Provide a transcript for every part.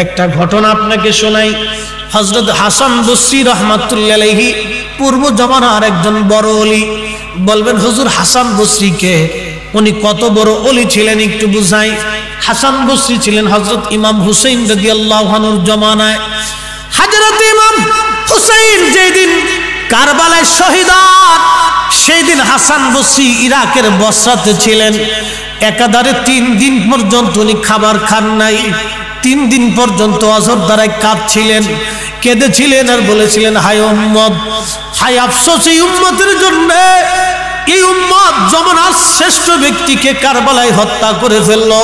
একটা ঘটনা আপনাকে শোনাই। হযরত হাসান বসরি রাহমাতুল্লাহি আলাইহি পূর্ব জামানার একজন বড় ওলি। বলবেন হুজুর হাসান বসরি কে? উনি কত বড় ওলি ছিলেন একটু বুঝাই। হাসান বসরি ছিলেন হযরত ইমাম হুসাইন রাদিয়াল্লাহু আনহুর জামানায়। হযরত ইমাম হুসাইন যেদিন কারবালায় শহীদ হন, সেই দিন হাসান বসরি ইরাকের বসরাতে ছিলেন। একাধারে 3 দিন পর্যন্ত উনি খাবার খান নাই। 3 দিন পর্যন্ত অঝর দ্বারায় কাঁদছিলেন, কেঁদেছিলেন আর বলেছিলেন, হায় উম্মত, হায় আফসোস এই উম্মতের জন্য। এই উম্মত জমানার শ্রেষ্ঠ ব্যক্তিকে কারবালায় হত্যা করে ফেললো।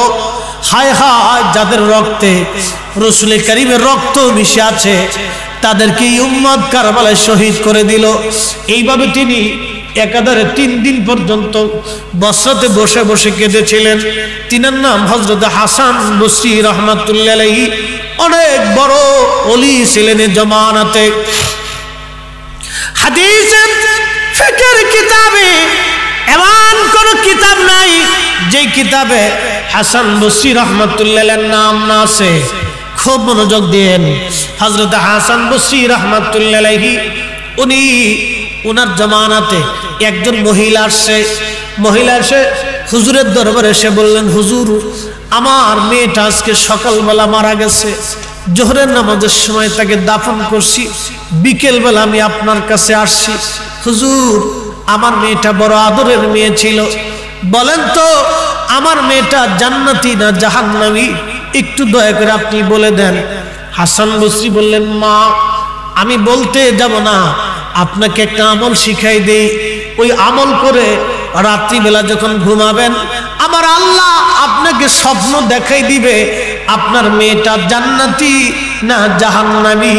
হায় হায়, যাদের রক্তে রাসূল কারীমের রক্ত মিশে আছে তাদেরকে এই উম্মত কারবালায় শহীদ করে দিল। এইভাবে তিনি একাধারে 3 দিন পর্যন্ত বসরাতে বসে বসে কেঁদেছিলেন। তিনার নাম হযরত হাসান বসরি রাহমাতুল্লাহি আলাইহি। অনেক বড় ওলি ছিলেন জামানাতে। হাদিসের ফিকহের কিতাবে এমন কোন কিতাব নাই যে কিতাবে হাসান বসরি রাহমাতুল্লাহি আলাইহির নাম না আছে। খুব মনোযোগ দিন। হযরত হাসান বসরি রাহমাতুল্লাহি আলাইহি উনি ওনার জামানাতে একজন মহিলা এসে হুজুরের দরবারে এসে বললেন, হুজুর আমার মেয়েটা আজকে সকালবেলা মারা গেছে, জোহরের নামাজের সময় তাকে দাফন করছি, বিকেলবেলা আমি আপনার কাছে আসছি। হুজুর আমার মেয়েটা বড় আদরের মেয়ে ছিল, বলেন তো আমার মেয়েটা জান্নাতি না জাহান্নামী, একটু দয়া করে আপনি বলে দেন। হাসান বসরি বললেন, মা আমি বলতে যাব না, আপনাকে একটা আমল শিখাই দেই। ওই আমল করে রাত্রিবেলা যখন ঘুমাবেন আমার আল্লাহ আপনাকে স্বপ্ন দেখাই দিবে আপনার মেয়েটা জান্নাতি না জাহান্নামী।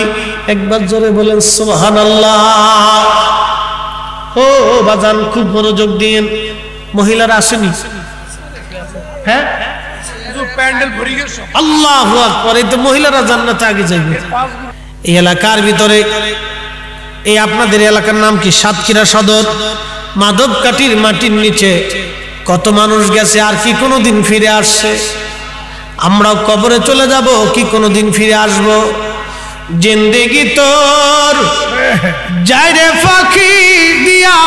একবার জোরে বলেন সুবহানাল্লাহ। ও বাজান খুব মনোযোগ দিন। মহিলারা আসেনি? হ্যাঁ, প্যান্ডেল ভরে গেছে। আল্লাহু আকবার। এই তো মহিলারা জান্নাতে আগে যাবে। এই এলাকার ভিতরে, এই আপনাদের এলাকার নাম কি? সাতক্ষীরা সদর। মাধবকাঠির মাটির নিচে কত মানুষ গেছে, আর কি কোনোদিন ফিরে আসছে? আমরাও কবরে চলে যাব, কি কোনোদিন ফিরে আসব? জিন্দেগি তোর যায় রে ফাঁকি দিয়া,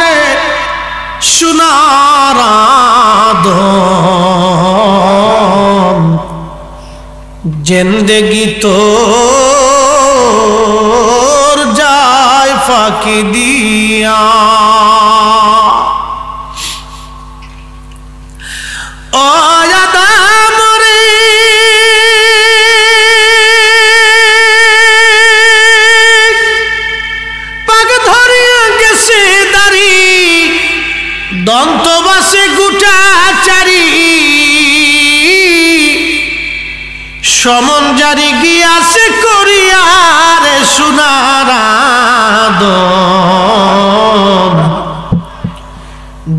রে সোনার আদম, জিন্দেগি তোর যায় ফাঁকি দিয়া। ও আদম রে পাগ ধরিয়া গেছে দাড়ি, দন্তবাসে গোটা চারি, সমন জারি গিয়াছে করিয়ার সোনার আদম,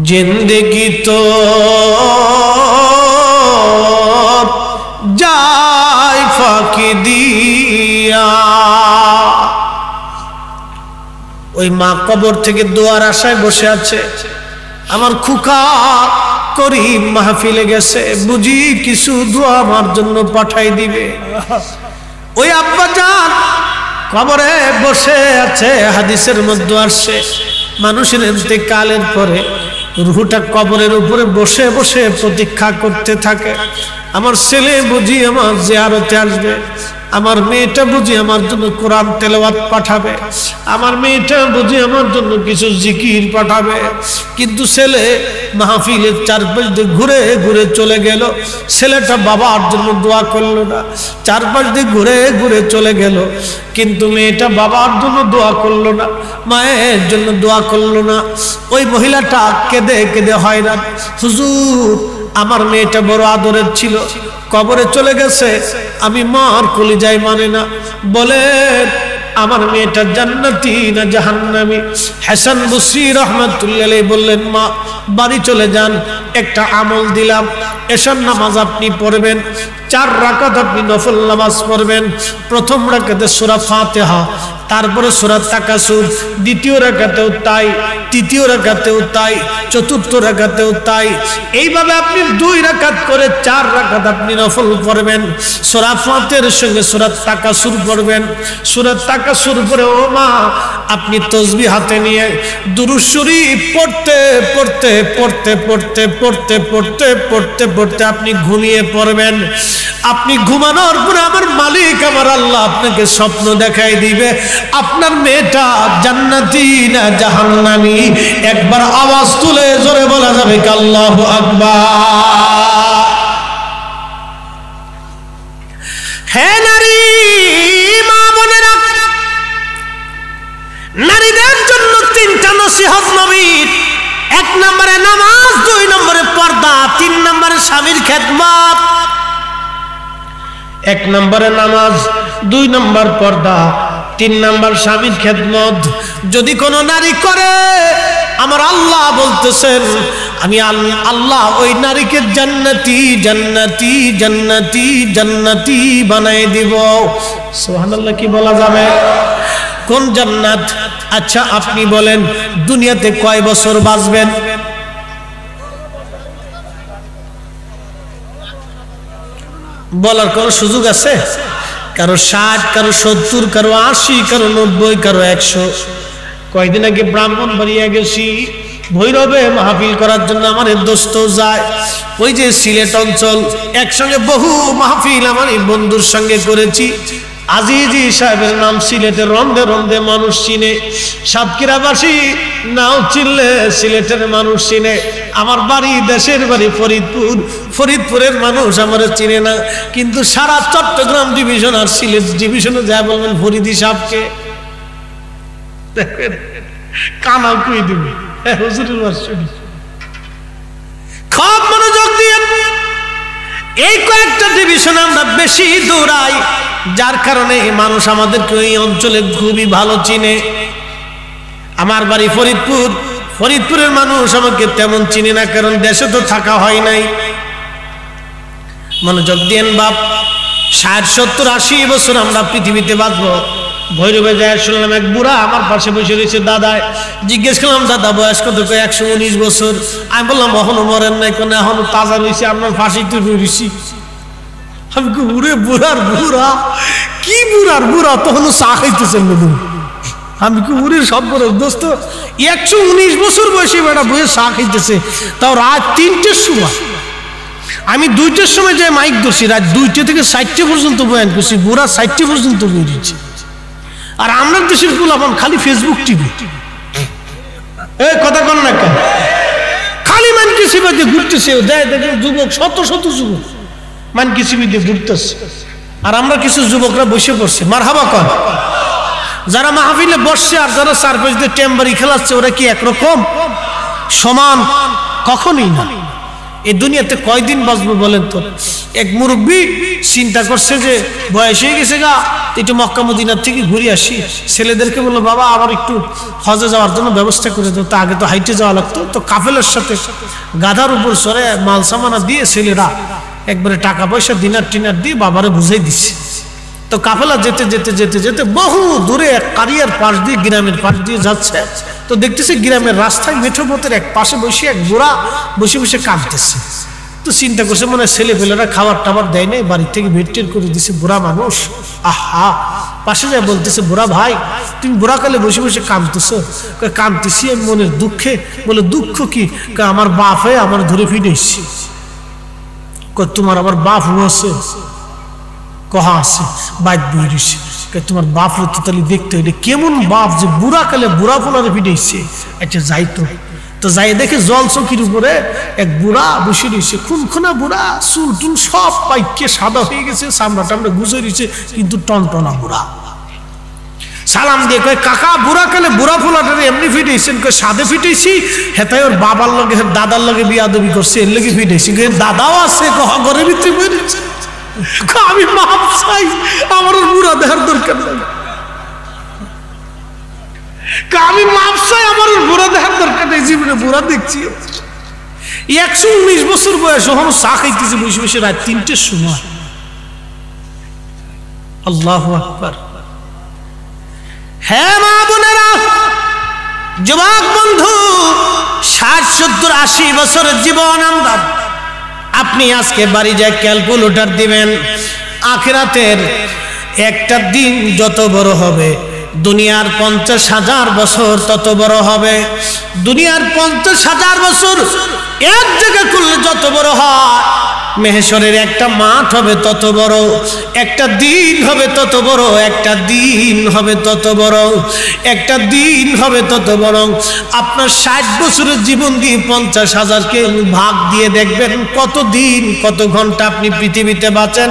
জিন্দেগি তো যায় ফাঁকি দিয়া। ওই মা কবর থেকে দোয়ার আশায় বসে আছে, আমার খুকা করিম মাহফিলে গেছে, বুঝি কিছু দোয়া আমার জন্য পাঠাই দিবে। ওই আব্বা জান কবরে বসে আছে। হাদিসের মধ্যে আসছে মানুষের ইন্তেকালের পরে রূহটা কবরের উপরে বসে বসে প্রতীক্ষা করতে থাকে, আমার ছেলে বুঝি আমার জিয়ারতে আসবে, আমার মেয়েটা বুঝি আমার জন্য কোরআন তেলাওয়াত পাঠাবে, আমার মেয়েটা বুঝি আমার জন্য কিছু জিকির পাঠাবে। কিন্তু ছেলে মাহফিলের চারপাশ দিয়ে ঘুরে ঘুরে চলে গেল। ছেলেটা বাবার জন্য দোয়া করলো না, চারপাশ দিয়ে ঘুরে ঘুরে চলে গেল, কিন্তু মেয়েটা বাবার জন্য দোয়া করলো না, মায়ের জন্য দোয়া করলো না। ওই মহিলাটা কেঁদে কেঁদে হয়রান, হুজুর আমার মেয়েটা বড় আদরের ছিল, কবরে চলে গেছে, আমি মার কলিজায় মানে না, বলেন আমার মেয়েটা জান্নাতি না জাহান্নামী? হাসান বসরি রাহমাতুল্লাহি আলাইহি বললেন, মা বাড়ি চলে যান, একটা আমল দিলাম, এশার নামাজ আপনি পড়বেন, 4 রাকাত আপনি নফল নামাজ পড়বেন। প্রথম রাকাতে সূরা ফাতিহা, তারপরে সূরা তাকাসুর, দ্বিতীয় রাকাতেও তাই, তৃতীয় রাকাতেও তাই, চতুর্থ রাকাতেও তাই। এইভাবে আপনি 2 রাকাত করে 4 রাকাত আপনি নফল পড়বেন। সূরা ফাতিহার সঙ্গে সূরা তাকাসুর পড়বেন। সূরা তাকাসুর পরে ও মা আপনি তাসবিহ হাতে নিয়ে দুরূদ শরীফ পড়তে পড়তে পড়তে পড়তে পড়তে পড়তে পড়তে পড়তে আপনি ঘুমিয়ে পড়বেন। আপনি ঘুমানোর পরে আমার মালিক আমার আল্লাহ আপনাকে স্বপ্ন দেখাই দিবে আপনার মেয়েটা জান্নাতি না জাহান্নামী। একবার আওয়াজ তুলে জোরে বলা যাবে কি আল্লাহু আকবার। হে নারী মা বোনেরা, নারীদের জন্য 3টা নসিহত নবীর। 1 নম্বরে নামাজ, 2 নম্বরে পর্দা, 3 নম্বরে স্বামীর খেদমত। 1 নম্বরে নামাজ, 2 নম্বর পর্দা, 3 নম্বর স্বামীর খেদমত যদি কোনো নারী করে আমার আল্লাহ বলতেছেন আমি আল্লাহ ওই নারীকে জান্নাতি জান্নাতি জান্নাতি জান্নাতি বানাই দিব। সুবহানাল্লাহ কি বলা যাবে? কোন জান্নাত? আচ্ছা আপনি বলেন দুনিয়াতে কয় বছর বাঁচবেন? বলার কোনো সুযোগ আছে? কারো 60, কারো 70, কারো 80, কারো 90, কারো 100। কয়দিন আগে ব্রাহ্মণবাড়িয়া গেছি ভৈরবে মাহফিল করার জন্য। আমার দোস্ত যায় ওই যে সিলেট অঞ্চল, একসঙ্গে বহু মাহফিল আমার এই বন্ধুর সঙ্গে করেছি। আজিজি সাহেবের নাম সিলেটের রন্ধে রন্ধে মানুষ চিনে, সাতক্ষীরাবাসী নাও চিনলে সিলেটের মানুষ চিনে। আমার বাড়ি দেশের বাড়ি ফরিদপুর, ফরিদপুরের মানুষ আমার চিনে না, কিন্তু সারা চট্টগ্রাম ডিভিশন আর সিলেট ডিভিশনে যা বলবেন ফরিদি সাহেবকে দেখেন কানা কুই দিবে হুজুরের বাসুরি। খুব মনোযোগ দিয়ে এই কয়েকটা ডিভিশন আমরা বেশি দৌড়াই, যার কারণে মানুষ আমাদেরকে এই অঞ্চলে খুবই ভালো চিনে। আমার বাড়ি ফরিদপুর, ফরিদপুরের মানুষ আমাকে তেমন চিনে না, কারণ দেশে তো থাকা হয় নাই। মনোযোগ দিয়েন বাপ, 60, 70, 80 বছর আমরা পৃথিবীতে বাঁচবো। ভৈরবে যায় শুনলাম এক বুড়া আমার পাশে বসে রয়েছে। দাদা জিজ্ঞেস করলাম দাদা বয়স কত? 119 বছর। আমি বললাম এখনো মরেন নাই কেন? এখনো তাজা রয়েছে, আপনার ফাঁসিতে রয়েছি। আমি কি উড়ে বুড়ার বুড়া? কি বুড়ার বুড়া? তখনও চা খাইতেছেন না। আমি কি উড়ে সব বড় দোস্ত 119 বছর বয়সে বেটা বইয়ে চা খাইতেছে, তাও রাত 3টের সময়। আমি 2টের সময় যাই মাইক ধরছি, রাত 2টে থেকে 4টে পর্যন্ত বয়ান করছি। বুড়া 4টে পর্যন্ত বই দিচ্ছি। আর আমরা দেশের গোলাপান খালি ফেসবুক টিভি। কথা কন না কেন? খালি মানকি সিবাতে ঘুরতেছে, দেখেন যুবক, শত শত যুবক মানকি সিবিতে ঘুরতেছে। আর আমরা কিছু যুবকরা বসে পড়ছে। মারহাবা কর। যারা মাহফিলে বসছে আর যারা সারফেস দিয়ে টেম্বারি খেলাচ্ছে, ওরা কি একরকম সমান? কখনই না। এই দুনিয়াতে কয়দিন বাঁচবো বলেন তো? এক মুরব্বী চিন্তা করছে যে বয়স হয়ে গেছে গা, একটু মক্কা মদিনার থেকে ঘুরে আসি। ছেলেদেরকে বললো বাবা আবার একটু হজে যাওয়ার জন্য ব্যবস্থা করে দাও। তো আগে তো হাইটে যাওয়া লাগতো, তো কাফেলের সাথে গাধার উপর চড়ে মাল সামানা দিয়ে ছেলেরা একবারে টাকা পয়সা দিনার টিনার দিয়ে বাবারে বুঝাই দিচ্ছে। তো কাফেলা যেতে যেতে যেতে যেতে বহু দূরে এক কারিয়ার পাশ দিয়ে, গ্রামের পাশ দিয়ে যাচ্ছে। তো দেখতেছে গ্রামের রাস্তায় মেঠো পথের এক পাশে বসে এক বুড়া বসে বসে কাঁদতেছে। তো চিন্তা করছে মনে হয় ছেলে পেলেরা খাবার টাবার দেয় নাই, বাড়ি থেকে বের করে দিছে। বুড়া মানুষ, আহা, পাশে যায় বলতেছে বুড়া ভাই তুমি বুড়াকালে বসে বসে কাঁদতেছো? কাঁদতেছি আমি মনের দুঃখে। বলে দুঃখ কি? আমার বাপ হয়ে আমার ধরে ফিরেছি। তোমার আবার বাপ আছে? কহা আছে? বাইক বইছে। তোমার বাপ তো তাহলে দেখতে হইলে কেমন বাপ যে বুড়া কালে বুড়া ফোলারে ফিরেছে। আচ্ছা যাই তো যাই দেখে জল চৌকির উপরে এক বুড়া বসে রয়েছে। খুনখুনা বুড়া, চুল টুল সব পাইকে সাদা হয়ে গেছে, চামড়া টামড়া গুজে রয়েছে, কিন্তু টনটনা বুড়া। সালাম দিয়ে কয় কাকা বুড়া কালে বুড়া ফোলাটারে এমনি ফিটেছেন? কয় সাদে ফিটেছি। হেতায় ওর বাবার লগে দাদার লগে বিয়াদবি করছে, এর লগে ফিটেছি। দাদাও আছে ঘরের ভিতরে বই রয়েছে। আমি মাপ চাই, আমার বুড়া দেখার দরকার নাই। আমি মাপ চাই, আমার বুড়া দেখার দরকার নেই। জীবনে বুড়া দেখছি 119 বছর বয়স, ওখানে চা খাইতেছে বসে বসে রাত 3টের সময়। আল্লাহু আকবার। হ্যাঁ মা বোনেরা, যুবক বন্ধু, 60, 70, 80 বছরের জীবন আমরা, আপনি আজকে বাড়ি যায় ক্যালকুলেটর দিবেন, আখিরাতের একটা দিন যত বড় হবে দুনিয়ার 50,000 বছর তত বড় হবে। দুনিয়ার 50,000 বছর এক জায়গা করলে যত বড় হয়, মেহেশ্বরের একটা মাঠ হবে তত বড়, একটা দিন হবে তত বড়, একটা দিন হবে তত বড়, একটা দিন হবে তত বড়। আপনার 60 বছরের জীবন দিয়ে 50,000কে ভাগ দিয়ে দেখবেন কত দিন কত ঘন্টা আপনি পৃথিবীতে বাঁচেন।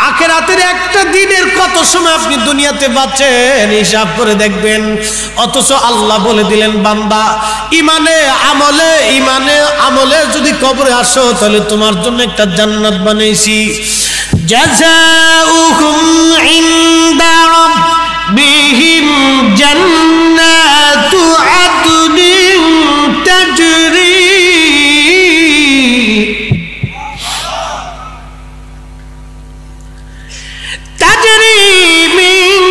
আখিরাতের একটা দিনের কত সময় আপনি দুনিয়াতে বাঁচেন হিসাব করে দেখবেন। অথচ আল্লাহ বলে দিলেন, বান্দা ইমানে আমলে যদি কবরে আসো তাহলে তোমার জন্য একটা জান্নাত বানাইছি। জাযাউহুম ইনদা রাব্বিহিম জান্নাতু আদনিন তাজরি মিন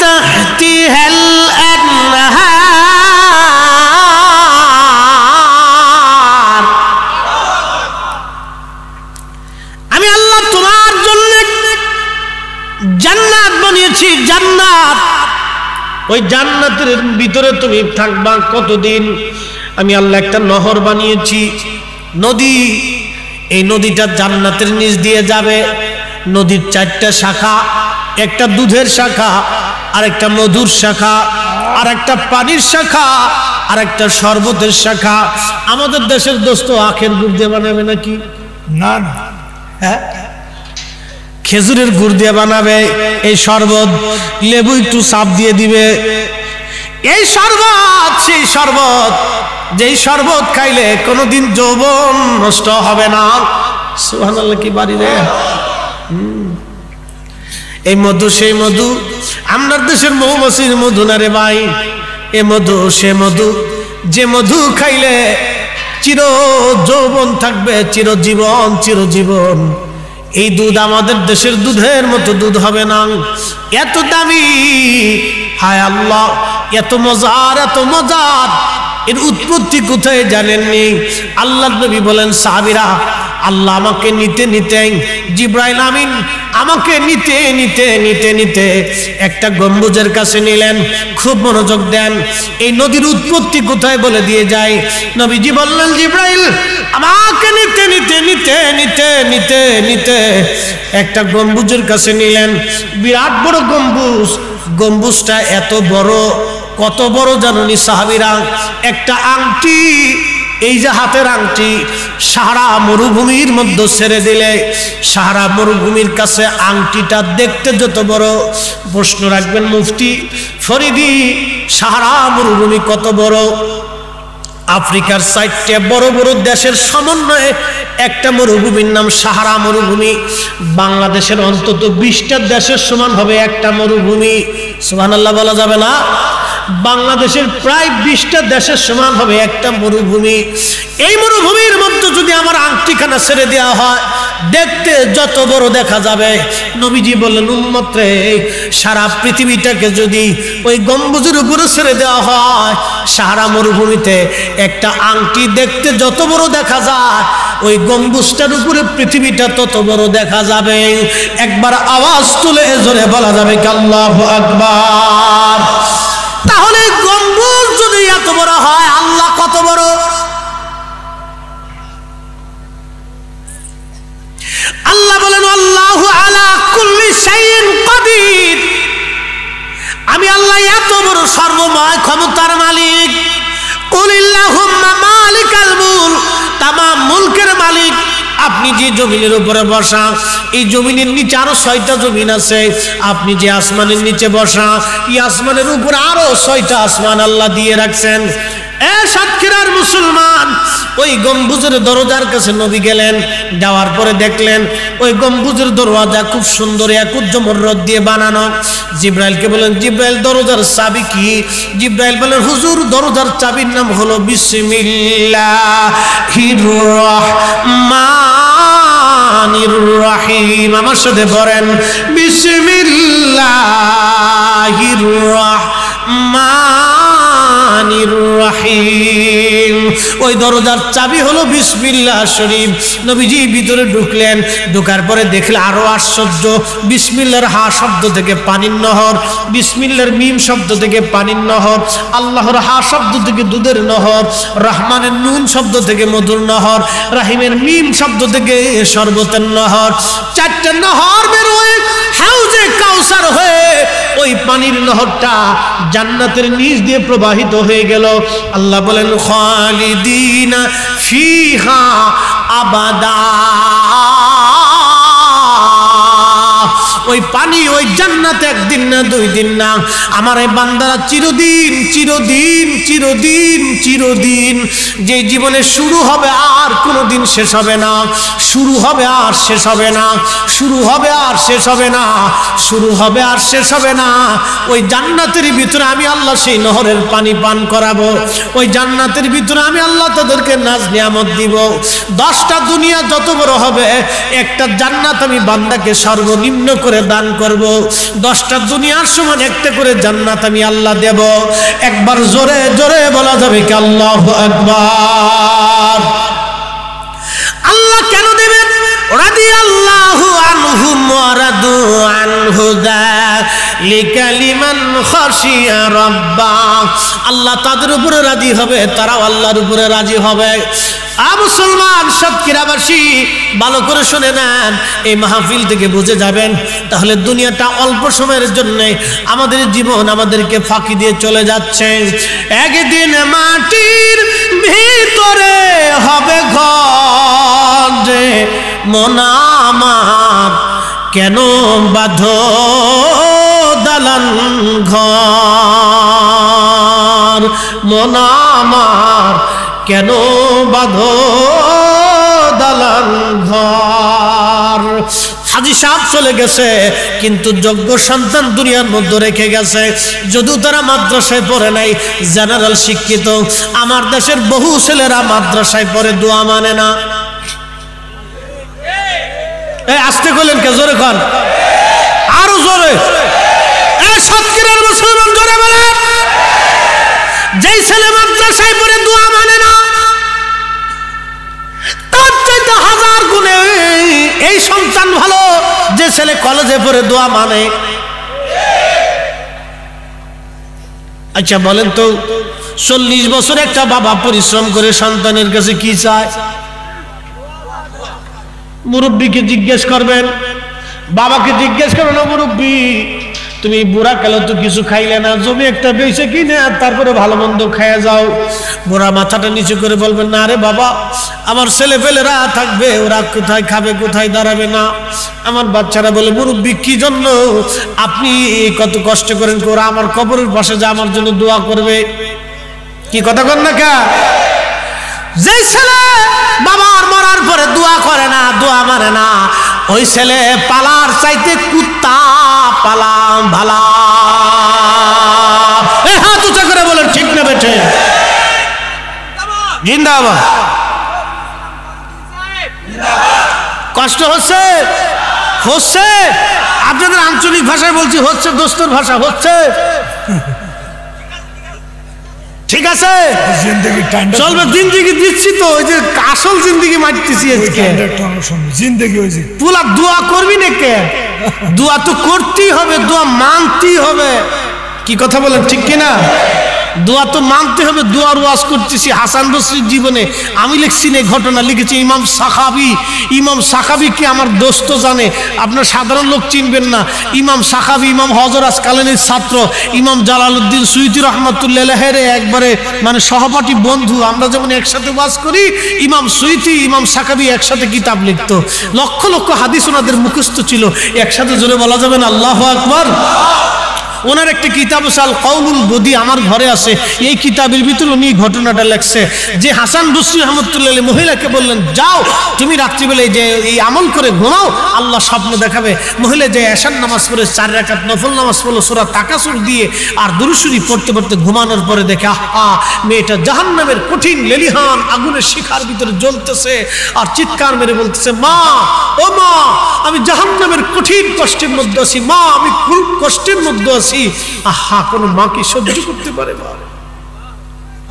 তাহতিহাল আনহার। আমি আল্লাহ তোমার জন্য জান্নাত বানিয়েছি, জান্নাত। ওই জান্নাতের ভিতরে তুমি থাকবা কতদিন? আমি আল্লাহ একটা নহর বানিয়েছি, নদী। এই নদীটা জান্নাতের নিচ দিয়ে যাবে। নদীর 4টা শাখা, একটা দুধের শাখা, আর একটা মধুর শাখা, আর একটা পানির শাখা, আর একটা শরবতের শাখা। আমাদের দেশের দোস্ত আখের গুড় দিয়ে বানাবে নাকি? না না, হ্যাঁ, খেজুরের গুড় দিয়ে বানাবে এই শরবত, লেবু একটু চাপ দিয়ে দিবে। এই শরবত সেই শরবত, যেই শরবত খাইলে কোনোদিন যৌবন নষ্ট হবে না। সুবহানাল্লাহ, কি বাড়ি রে! এই মধু সেই মধু, আপনার দেশের মৌমাছির মধু না রে ভাই। এ মধু সে মধু, যে মধু খাইলে চির যৌবন থাকবে, চিরজীবন চিরজীবন। এই দুধ আমাদের দেশের দুধের মতো দুধ হবে না, এত দামি। হায় আল্লাহ, এত মজার, এত মজার। এর উৎপত্তি কোথায় জানেননি? আল্লাহ নবী বলেন, সাহাবীরা, আল্লাহ আমাকে নিতে নিতে, জিবরাইল আমিন আমাকে নিতে নিতে নিতে নিতে একটা গম্বুজের কাছে নিলেন। খুব মনোযোগ দেন, এই নদীর উৎপত্তি কোথায় বলে দিয়ে যায়। নবীজি বললেন, জিবরাইল আমাকে নিতে নিতে নিতে নিতে নিতে নিতে একটা গম্বুজের কাছে নিলেন। বিরাট বড় গম্বুজ। গম্বুজটা এত বড়, কত বড় জানুনি সাহাবীরা? একটা আংটি, এই যে হাতের আংটি, সাহারা মরুভূমির মধ্যে ছেড়ে দিলে সাহারা মরুভূমির কাছে আংটিটা দেখতে যত বড়। প্রশ্ন রাখবেন মুফতি ফরিদি, সাহারা মরুভূমি কত বড়? আফ্রিকার 4টে বড় বড় দেশের সমন্বয়ে একটা মরুভূমির নাম সাহারা মরুভূমি। বাংলাদেশের অন্তত 20টা দেশের সমান হবে একটা মরুভূমি। সুবহানাল্লাহ বলা যাবে না? বাংলাদেশের প্রায় 20টা দেশের সমান হবে একটা মরুভূমি। এই মরুভূমির মধ্যে যদি আমার আংটিখানা ছেড়ে দেওয়া হয়, দেখতে যত বড় দেখা যাবে। নবীজি বললেন, উম্মত রে, সারা পৃথিবীটাকে যদি ওই গম্বুজের উপরে ছেড়ে দেওয়া হয়, সাহারা মরুভূমিতে একটা আংটি দেখতে যত বড় দেখা যায়, ওই গম্বুজটার উপরে পৃথিবীটা তত বড় দেখা যাবে। একবার আওয়াজ তুলে জোরে বলা যাবে আল্লাহু আকবার। তাহলে গম্বুজ যদি এত বড় হয়, আল্লাহ কত বড়? আল্লাহ বলেন, আল্লাহু আলা কুল্লি শাইইন কাদির। আমি আল্লাহ এত বড় সর্বময় ক্ষমতার মালিক। কুলিল্লাহুম্মা মালিকাল মুলক, তামাম মুলকের মালিক। আপনি যে জমিনের উপরে বসা, এই জমিনের নিচে আরো 6টা জমিন আছে। আপনি যে আসমানের নিচে বসা, এই আসমানের উপরে আরো 6টা আসমান আল্লাহ দিয়ে রাখছেন। এ সাতক্ষীরার মুসলমান, ওই গম্বুজের দরজার কাছে নবী গেলেন। যাওয়ার পরে দেখলেন ওই গম্বুজের দরওয়াজা খুব সুন্দর একুজ্জ মররত দিয়ে বানানো। জিব্রাইলকে বলেন, জিব্রাইল দরজার চাবি কি? জিব্রাইল বলেন, হুজুর দরজার চাবির নাম হলো বিসমিল্লাহির রাহমানির রাহিম। আমার সাথে পড়েন, বিসমিল্লাহির রাহমানির রহমানির রহিম। ওই দরজার চাবি হলো বিসমিল্লাহ শরীফ। নবীজি ভিতরে ঢুকলেন, ঢোকার পরে দেখলে আরো আশ্চর্য, বিসমিল্লাহর হা শব্দ থেকে পানির নহর, বিসমিল্লাহর মিম শব্দ থেকে পানির নহর, আল্লাহর হা শব্দ থেকে দুধের নহর, রহমানের নুন শব্দ থেকে মধুর নহর, রাহিমের মিম শব্দ থেকে শরবতের নহর। চারটা নহর বেরোয় হাউজে কাউসার হয়ে, ওই পানির নহরটা জান্নাতের নিচ দিয়ে প্রবাহিত হয়ে গেল। আল্লাহ বলেন খালিদিনা ফিহা আবাদা। ওই পানি ওই জান্নাতে একদিন না দুই দিন না, আমার এই বান্দারা চিরদিন চিরদিন চিরদিন চিরদিন। যে জীবনে শুরু হবে আর কোনোদিন শেষ হবে না, শুরু হবে আর শেষ হবে না, শুরু হবে আর শেষ হবে না, শুরু হবে আর শেষ হবে না। ওই জান্নাতের ভিতরে আমি আল্লাহ সেই নহরের পানি পান করাবো। ওই জান্নাতের ভিতরে আমি আল্লাহ তাদেরকে নাজ নিয়ামত দিব। 10টা দুনিয়া যত বড় হবে, একটা জান্নাত আমি বান্দাকে সর্বনিম্ন করে দান করব। 10টা দুনিয়ার সমান একটা করে জান্নাত আমি আল্লাহ দেব। একবার জোরে জোরে বলা যাবে কি আল্লাহু আকবার। আল্লাহ কেন দেবেন? রাদিয়াল্লাহু আনহুম ওয়া রাদু আনহু যালিকা লিমান খাশিয়া রাব্বা। আল্লাহ তাদের উপরে রাজি হবে, তারাও আল্লাহর উপরে রাজি হবে। মুসলমান সাতক্ষীরাবাসী ভালো করে শুনে নেন, এই মাহফিল থেকে বুঝে যাবেন, তাহলে দুনিয়াটা অল্প সময়ের জন্য আমাদের জীবন আমাদেরকে ফাঁকি দিয়ে চলে যাচ্ছে। একদিন মাটির ভিতরে হবে ঘর, যে মন আমার কেন বাঁধো দালান ঘর, মন আমার কেন বাঁধো দালান ঘর। হাজী সাহেব চলে গেছে, কিন্তু যোগ্য সন্তান দুনিয়ার মধ্যে রেখে গেছে। যদিও তারা মাদ্রাসায় পড়ে নাই, জেনারেল শিক্ষিত। আমার দেশের বহু ছেলেরা মাদ্রাসায় পড়ে, দোয়া মানে না। এই আসতে করলেন কে? জোরে কন, আরো জোরে। এই সাতক্ষীরার মুসলমান জোরে বলেন, যেই ছেলে মাদ্রাসায় পড়ে দোয়া মানে না, তার চাইতে 1000 গুণে এই সন্তান ভালো যে ছেলে কলেজে পড়ে দোয়া মানে। আচ্ছা বলেন তো, 40 বছর একটা বাবা পরিশ্রম করে সন্তানের কাছে কি চায়? মুরব্বীকে জিজ্ঞেস করবেন, বাবাকে জিজ্ঞেস করো না, মুরব্বী তুমি বুড়া কালো তো কিছু খাইলে না, জমি একটা বেঁচে কিনে আর তারপরে ভালো মন্দ খাইয়া যাও। বুড়া মাথাটা নিচু করে বলবেন, না রে বাবা, আমার ছেলে পেলেরা থাকবে, ওরা কোথায় খাবে, কোথায় দাঁড়াবে না। আমার বাচ্চারা বলে, মুরব্বী কি জন্য আপনি কত কষ্ট করেন, ওরা আমার কবরের পাশে যা আমার জন্য দোয়া করবে। কি কথা কন না কা? যে ছেলে বাবার মরার পরে দোয়া করে না, দোয়া মানে না, ওই ছেলে পালার চাইতে কুত্তা পালা ভালা। হাত উঁচা করে বলেন ঠিক না বেঠে? জিন্দাবাদ। কষ্ট হচ্ছে? হচ্ছে। আপনাদের আঞ্চলিক ভাষায় বলছি, হচ্ছে দোস্তর ভাষা, হচ্ছে। ঠিক আছে, চলবে। জিন্দিগি দিচ্ছি তো, ওই যে আসল জিন্দিগি মারতেছি আজকে। জিন্দিগি হয়েছে পুলা দোয়া করবি না কে? দোয়া তো করতেই হবে, দোয়া মানতেই হবে। কি কথা বলেন ঠিক কিনা? দোয়া তো মানতে হবে। দোয়ার ওয়াজ করতেছি। হাসান বসরির জীবনে আমি লিখছি না, ঘটনা লিখেছি ইমাম সাখাবি। ইমাম সাখাবি কি আমার দোস্ত জানে, আপনার সাধারণ লোক চিনবেন না। ইমাম সাখাবি ইমাম হযরত আসকালানির ছাত্র, ইমাম জালালউদ্দিন সুয়ুতী রহমাতুল্লাহ একবারে মানে সহপাঠী বন্ধু। আমরা যেমন একসাথে ওয়াজ করি, ইমাম সুয়ুতী ইমাম সাখাবি একসাথে কিতাব লিখতো। লক্ষ লক্ষ হাদিস ওনাদের মুখস্থ ছিল। একসাথে জোরে বলা যাবে না আল্লাহু আকবার? ওনার একটা কিতাব আছে আল কাউলুল বদি, আমার ঘরে আছে। এই কিতাবের ভিতরে উনি ঘটনাটা লেখছে যে হাসান বসরি রহমতুল্লাহ মহিলাকে বললেন, যাও তুমি রাত্রিবেলায় যে এই আমল করে ঘুমাও, আল্লাহ স্বপ্ন দেখাবে। মহিলা যে এশার নামাজ পড়ে 4 রাকাত নফল নামাজ পড়লো সূরা তাকাসুর দিয়ে, আর দুরূদ শরীফ পড়তে পড়তে ঘুমানোর পরে দেখে আহা মেয়েটা জাহান্নামের কঠিন লেলিহান আগুনের শিখার ভিতরে জ্বলতেছে, আর চিৎকার মেরে বলতেছে, মা ও মা, আমি জাহান্নামের কঠিন কষ্টের মধ্যে আছি, মা আমি খুব কষ্টের মধ্যে আছি। আহা, কোন মা কি সহ্য করতে পারে? মা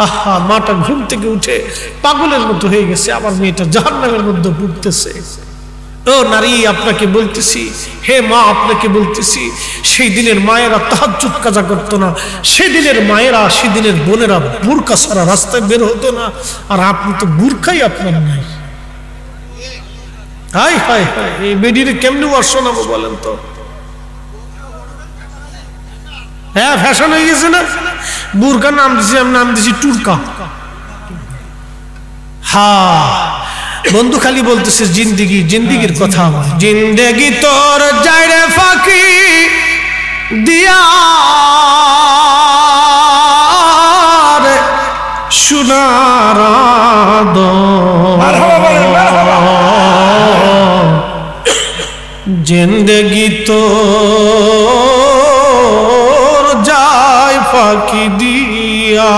আহা, মাটা ঘুম থেকে উঠে পাগলের মতো হয়ে গেছে, আমার মেয়েটা জাহান্নামের মধ্যে ভুগতেছে। ও নারী, আপনাকে বলতেছি, হে মা, আপনাকে বলতেছি, সেই দিনের মায়েরা তাহাজ্জুদ কাজা করতো না, সেদিনের মায়েরা, সেদিনের বোনেরা বুরকা ছাড়া রাস্তায় বের হতো না, আর আপনি তো বুরকাই আপনার নাই। হাই হাই হাই, এই বেডির কেমনি ওয়াজ শোনাবো বলেন তো? হ্যাঁ, ফ্যাশন হয়ে গেছে না? বুরকার নাম দিছি, আমি নাম দিছি টুরকা। হ্যাঁ, বন্ধু খালি বলতেছে জিন্দিগি, জিন্দিগির কথা। জিন্দেগি তোর যাইরে ফাঁকি দিয়া সোনার জিন্দেগি তোর যায় ফাঁকি দিয়া।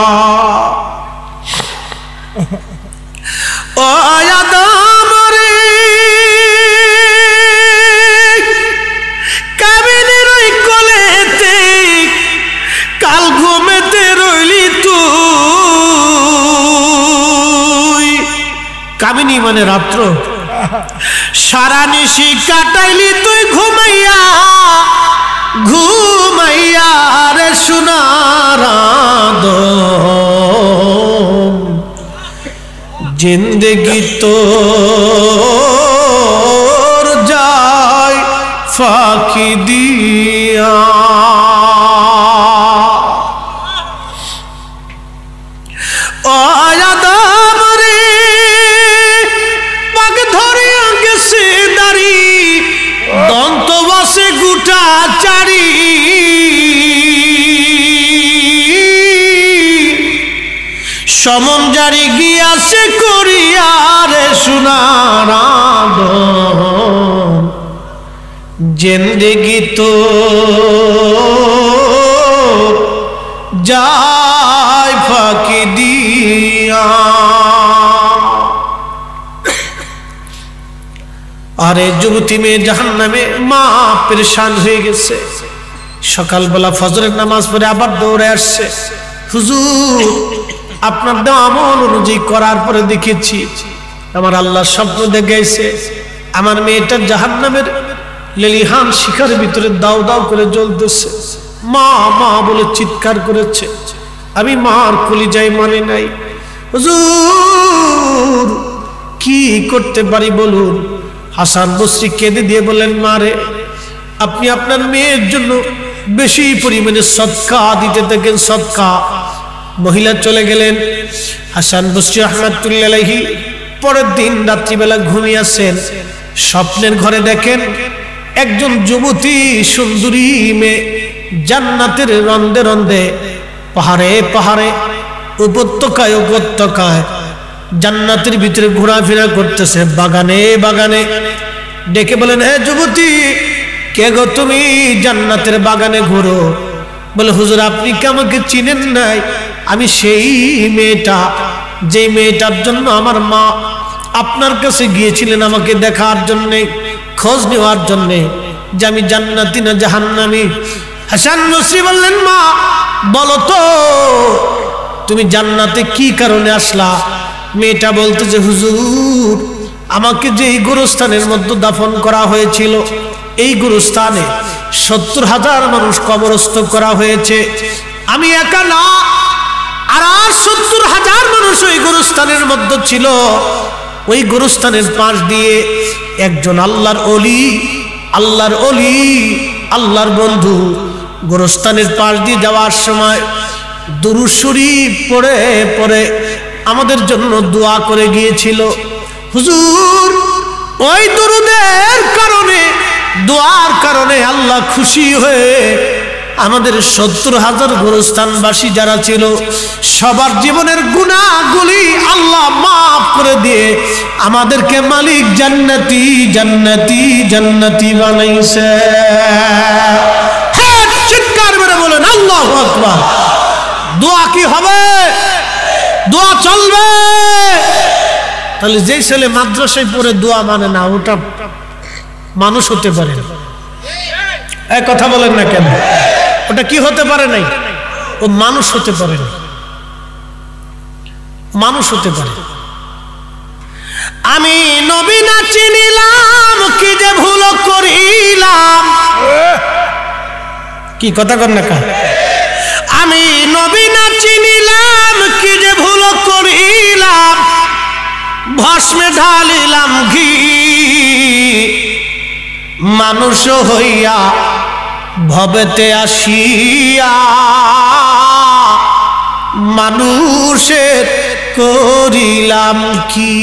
ও আদম রে, কাবিনের ওই কোলেতে কাল ঘুমেতে রইলি তুই। কামিনী মানে রাত্র, সারা নিশি কাটাইলি তুই ঘুমাইয়া ঘুমাইয়া রে সোনার আদম। জিন্দেগি তোর যায় ফাঁকি দিয়া। ও আদম রে, পাক ধরিয়া গেছে দাড়ি, দন্ত বসে গুটা চারি, সমন জারি গিয়াছে করিয়া রে সোনার আদম। জিন্দেগি তো যায় ফাঁকি দিয়া। আরে যুবতী মেয়ে জাহান্নামে, মা পেরেশান হয়ে গেছে। সকালবেলা ফজরের নামাজ পড়ে আবার দৌড়ে আসছে, হুজুর আপনার দেওয়া আমল অনুযায়ী করার পরে দেখেছি আমার আল্লাহ স্বপ্ন দেখাইছে আমার মেয়েটা জাহান্নামের লেলিহান শিখার ভিতরে দাও দাও করে জ্বলতেছে। মা মা বলে চিৎকার করেছে, আমি মার কলিজায় মানে নাই। হুজুর কি করতে পারি বলুন? হাসান বসরি কেঁদে দিয়ে বলেন, মারে আপনি আপনার মেয়ের জন্য বেশি পরিমাণে সদকা দিতে থাকেন, সদকা। মহিলা চলে গেলেন। হাসান বসরি রহমাতুল্লাহি আলাইহি পরের দিন রাত্রিবেলা ঘুমিয়েছেন, স্বপ্নের ঘরে দেখেন একজন যুবতী সুন্দরী মেয়ে জান্নাতের রন্দে রন্দে, পাহাড়ে পাহাড়ে, উপত্যকায় উপত্যকায় জান্নাতের ভিতরে ঘোরাফেরা করতেছে, বাগানে বাগানে। ডেকে বলেন, হে যুবতী, কে গো তুমি জান্নাতের বাগানে ঘুরো? বলে, হুজুর আপনি কি আমাকে চিনেন নাই? আমি সেই মেয়েটা, যে মেয়েটার জন্য আমার মা আপনার কাছে গিয়েছিলেন আমাকে দেখার জন্যে, খোঁজ নেওয়ার জন্যে যে আমি জান্নাতি না জাহান্নামী। হাসান বসরি বললেন, মা বলো তো তুমি জান্নাতে কি কারণে আসলা? মেয়েটা বলতেছে, হুজুর আমাকে যে এই গোরস্থানের মধ্যে দাফন করা হয়েছিল, এই গোরস্থানে 70,000 মানুষ কবরস্থ করা হয়েছে, আমি একা না, আর 70,000 মানুষ ওই গোরস্থানের মধ্যে ছিল। ওই গোরস্থানের পাশ দিয়ে একজন আল্লাহর অলি, আল্লাহর অলি, আল্লাহর বন্ধু গোরস্থানের পাশ দিয়ে যাওয়ার সময় দুরূদ শরীফ পড়ে পড়ে আমাদের জন্য দোয়া করে গিয়েছিল। হুজুর ওই দুরূদের কারণে, দোয়ার কারণে আল্লাহ খুশি হয়ে আমাদের 70,000 গোরস্থানবাসী যারা ছিল সবার জীবনের গুনাহগুলি আল্লাহ মাফ করে দিয়ে আমাদেরকে মালিক জান্নাতি জান্নাতি জান্নাতি বানাইছে। হ্যাঁ, চিৎকার করে বলেন আল্লাহু আকবার। দোয়া কি হবে? দোয়া চলবে। তাহলে যেই ছেলে মাদ্রাসায় পড়ে দোয়া মানে না, ওটা মানুষ হতে পারে না। এক কথা বলেন না কেন? ওটা কি হতে পারে নাই? ও মানুষ হতে পারে না। মানুষ হতে পারে। আমি নবী না চিনিলাম, কি যে ভুল করিলাম। কি কথা কর না কা? আমি নবী না চিনিলাম, কি যে ভুল করিলাম। ভস্মে ঢালিলাম ঘি, মানুষ হইয়া ভবেতে আসিয়া মানুষের করিলাম কি।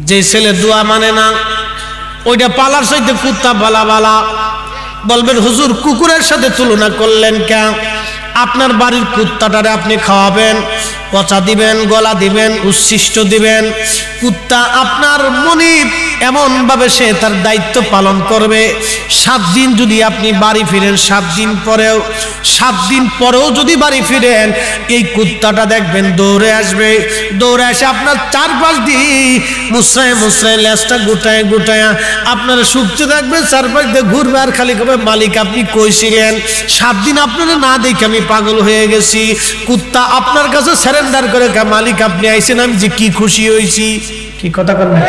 যে ছেলে দোয়া মানে না, ওইটা পালার সাথে কুত্তা পালা বালা। বলবেন হুজুর কুকুরের সাথে তুলনা করলেন কেন? আপনার বাড়ির কুত্তাটারে আপনি খাওয়াবেন, পচা দিবেন, গলা দিবেন, উচ্ছিষ্ট দিবেন। কুত্তা আপনার মনিব, এমন ভাবে সে তার দায়িত্ব পালন করবে। 7 দিন যদি আপনি বাড়ি ফিরেন, 7 দিন পরেও যদি বাড়ি ফিরেন, এই কুত্তাটা দেখবেন দৌড়ে আসবে। দৌড়ে এসে আপনার 4-5 দিন মুসরায় মুসরায় লেজটা গুটায় গুটায় আপনার শুকতে থাকবে, 4-5 দিয়ে ঘুরবে আর খালি কবে মালিক আপনি কইছিলেন। 7 দিন আপনারা না দেখে আমি পাগল হয়ে গেছি। কুত্তা আপনার কাছে সারেন্ডার করে, মালিক আপনি আইছেন, আমি যে কি খুশি হয়েছি। কি কথা বলেন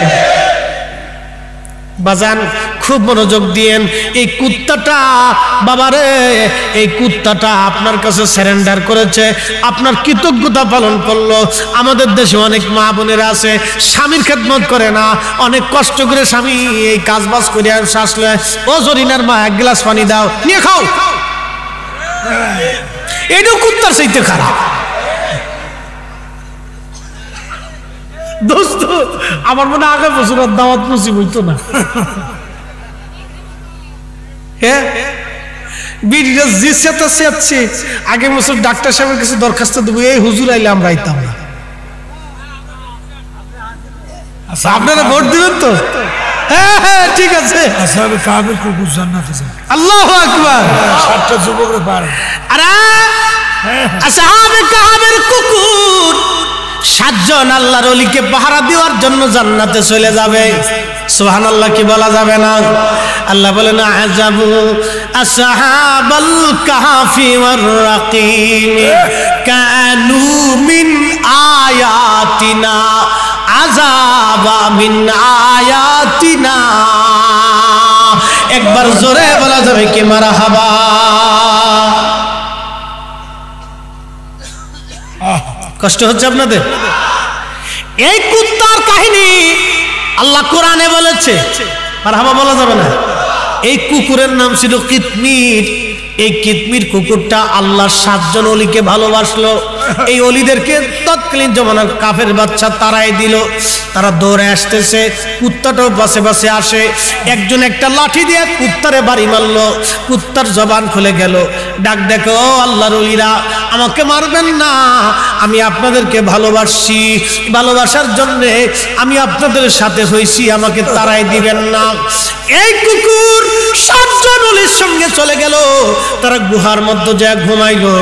বাজান? খুব মনোযোগ দিয়েন। এই কুত্তাটা বাবারে, এই কুত্তাটা আপনার কাছে সারেন্ডার করেছে, আপনার কৃতজ্ঞতা পালন করলো। আমাদের দেশে অনেক মা বোনেরা আছে স্বামীর খেদমত করে না, অনেক কষ্ট করে স্বামী এই কাজ বাজ করে আসলে, ও জরিনার মা 1 গ্লাস পানি দাও, নিয়ে খাও। এটাও কুত্তার চাইতে খারাপ। দোস্ত আমার মনে আগে বছর দাওয়াত নসিব হইতো না। হ্যাঁ, বিড়িটা যে চেঁচাচ্ছে, আগে বছর ডাক্তার সাহেবের কাছে দরখাস্ত দেবো, এই হুজুর আইলে আমরা আইতাম না। আপনারা ভোট দিবেন তো? হ্যাঁ হ্যাঁ ঠিক আছে। আসহাবে কাহাবের কুকুর জান্নাতে যাবে। আল্লাহু আকবার। 7টা যুবকরা পারে। আরে আসহাবে কাহাবের কুকুর 7 জন আল্লাহর ওলিকে পাহারা দেওয়ার জন্য জান্নাতে চলে যাবে। সুবহানাল্লাহ কি বলা যাবে না? আল্লাহ বলেন আযাবু আসহাবাল কাহফি ওয়ার রাকিম কানু মিন আয়াতিনা আযাবা মিন আয়াতিনা। একবার জোরে বলা যাবে কি মারহাবা? কষ্ট হচ্ছে আপনাদের? এই কুত্তার কাহিনী আল্লাহ কোরআনে বলেছে, মারহাবা বলা যাবে না? এই কুকুরের নাম ছিল কিতমির। এই কিতমির কুকুরটা আল্লাহর 7 জন ওলিকে ভালোবাসলো। এই ওলিদেরকে তৎকালীন জমানার কাফের বাচ্চা তারাই দিল। তারা দৌড়ে আসতেছে, কুত্তাটাও পাশে পাশে আসে। একজন একটা লাঠি দিয়ে কুত্তারে বাড়ি মারলো, কুত্তার জবান খুলে গেল। ডাক দেখো, ও আল্লাহর ওলিরা, আমাকে মারবেন না, আমি আপনাদেরকে ভালোবাসি, ভালোবাসার জন্যে আমি আপনাদের সাথে হয়েছি, আমাকে তারাই দিবেন না। এই কুকুর 7 জন ওলির সঙ্গে চলে গেল। তারা গুহার মধ্যে যা ঘুমাইলো।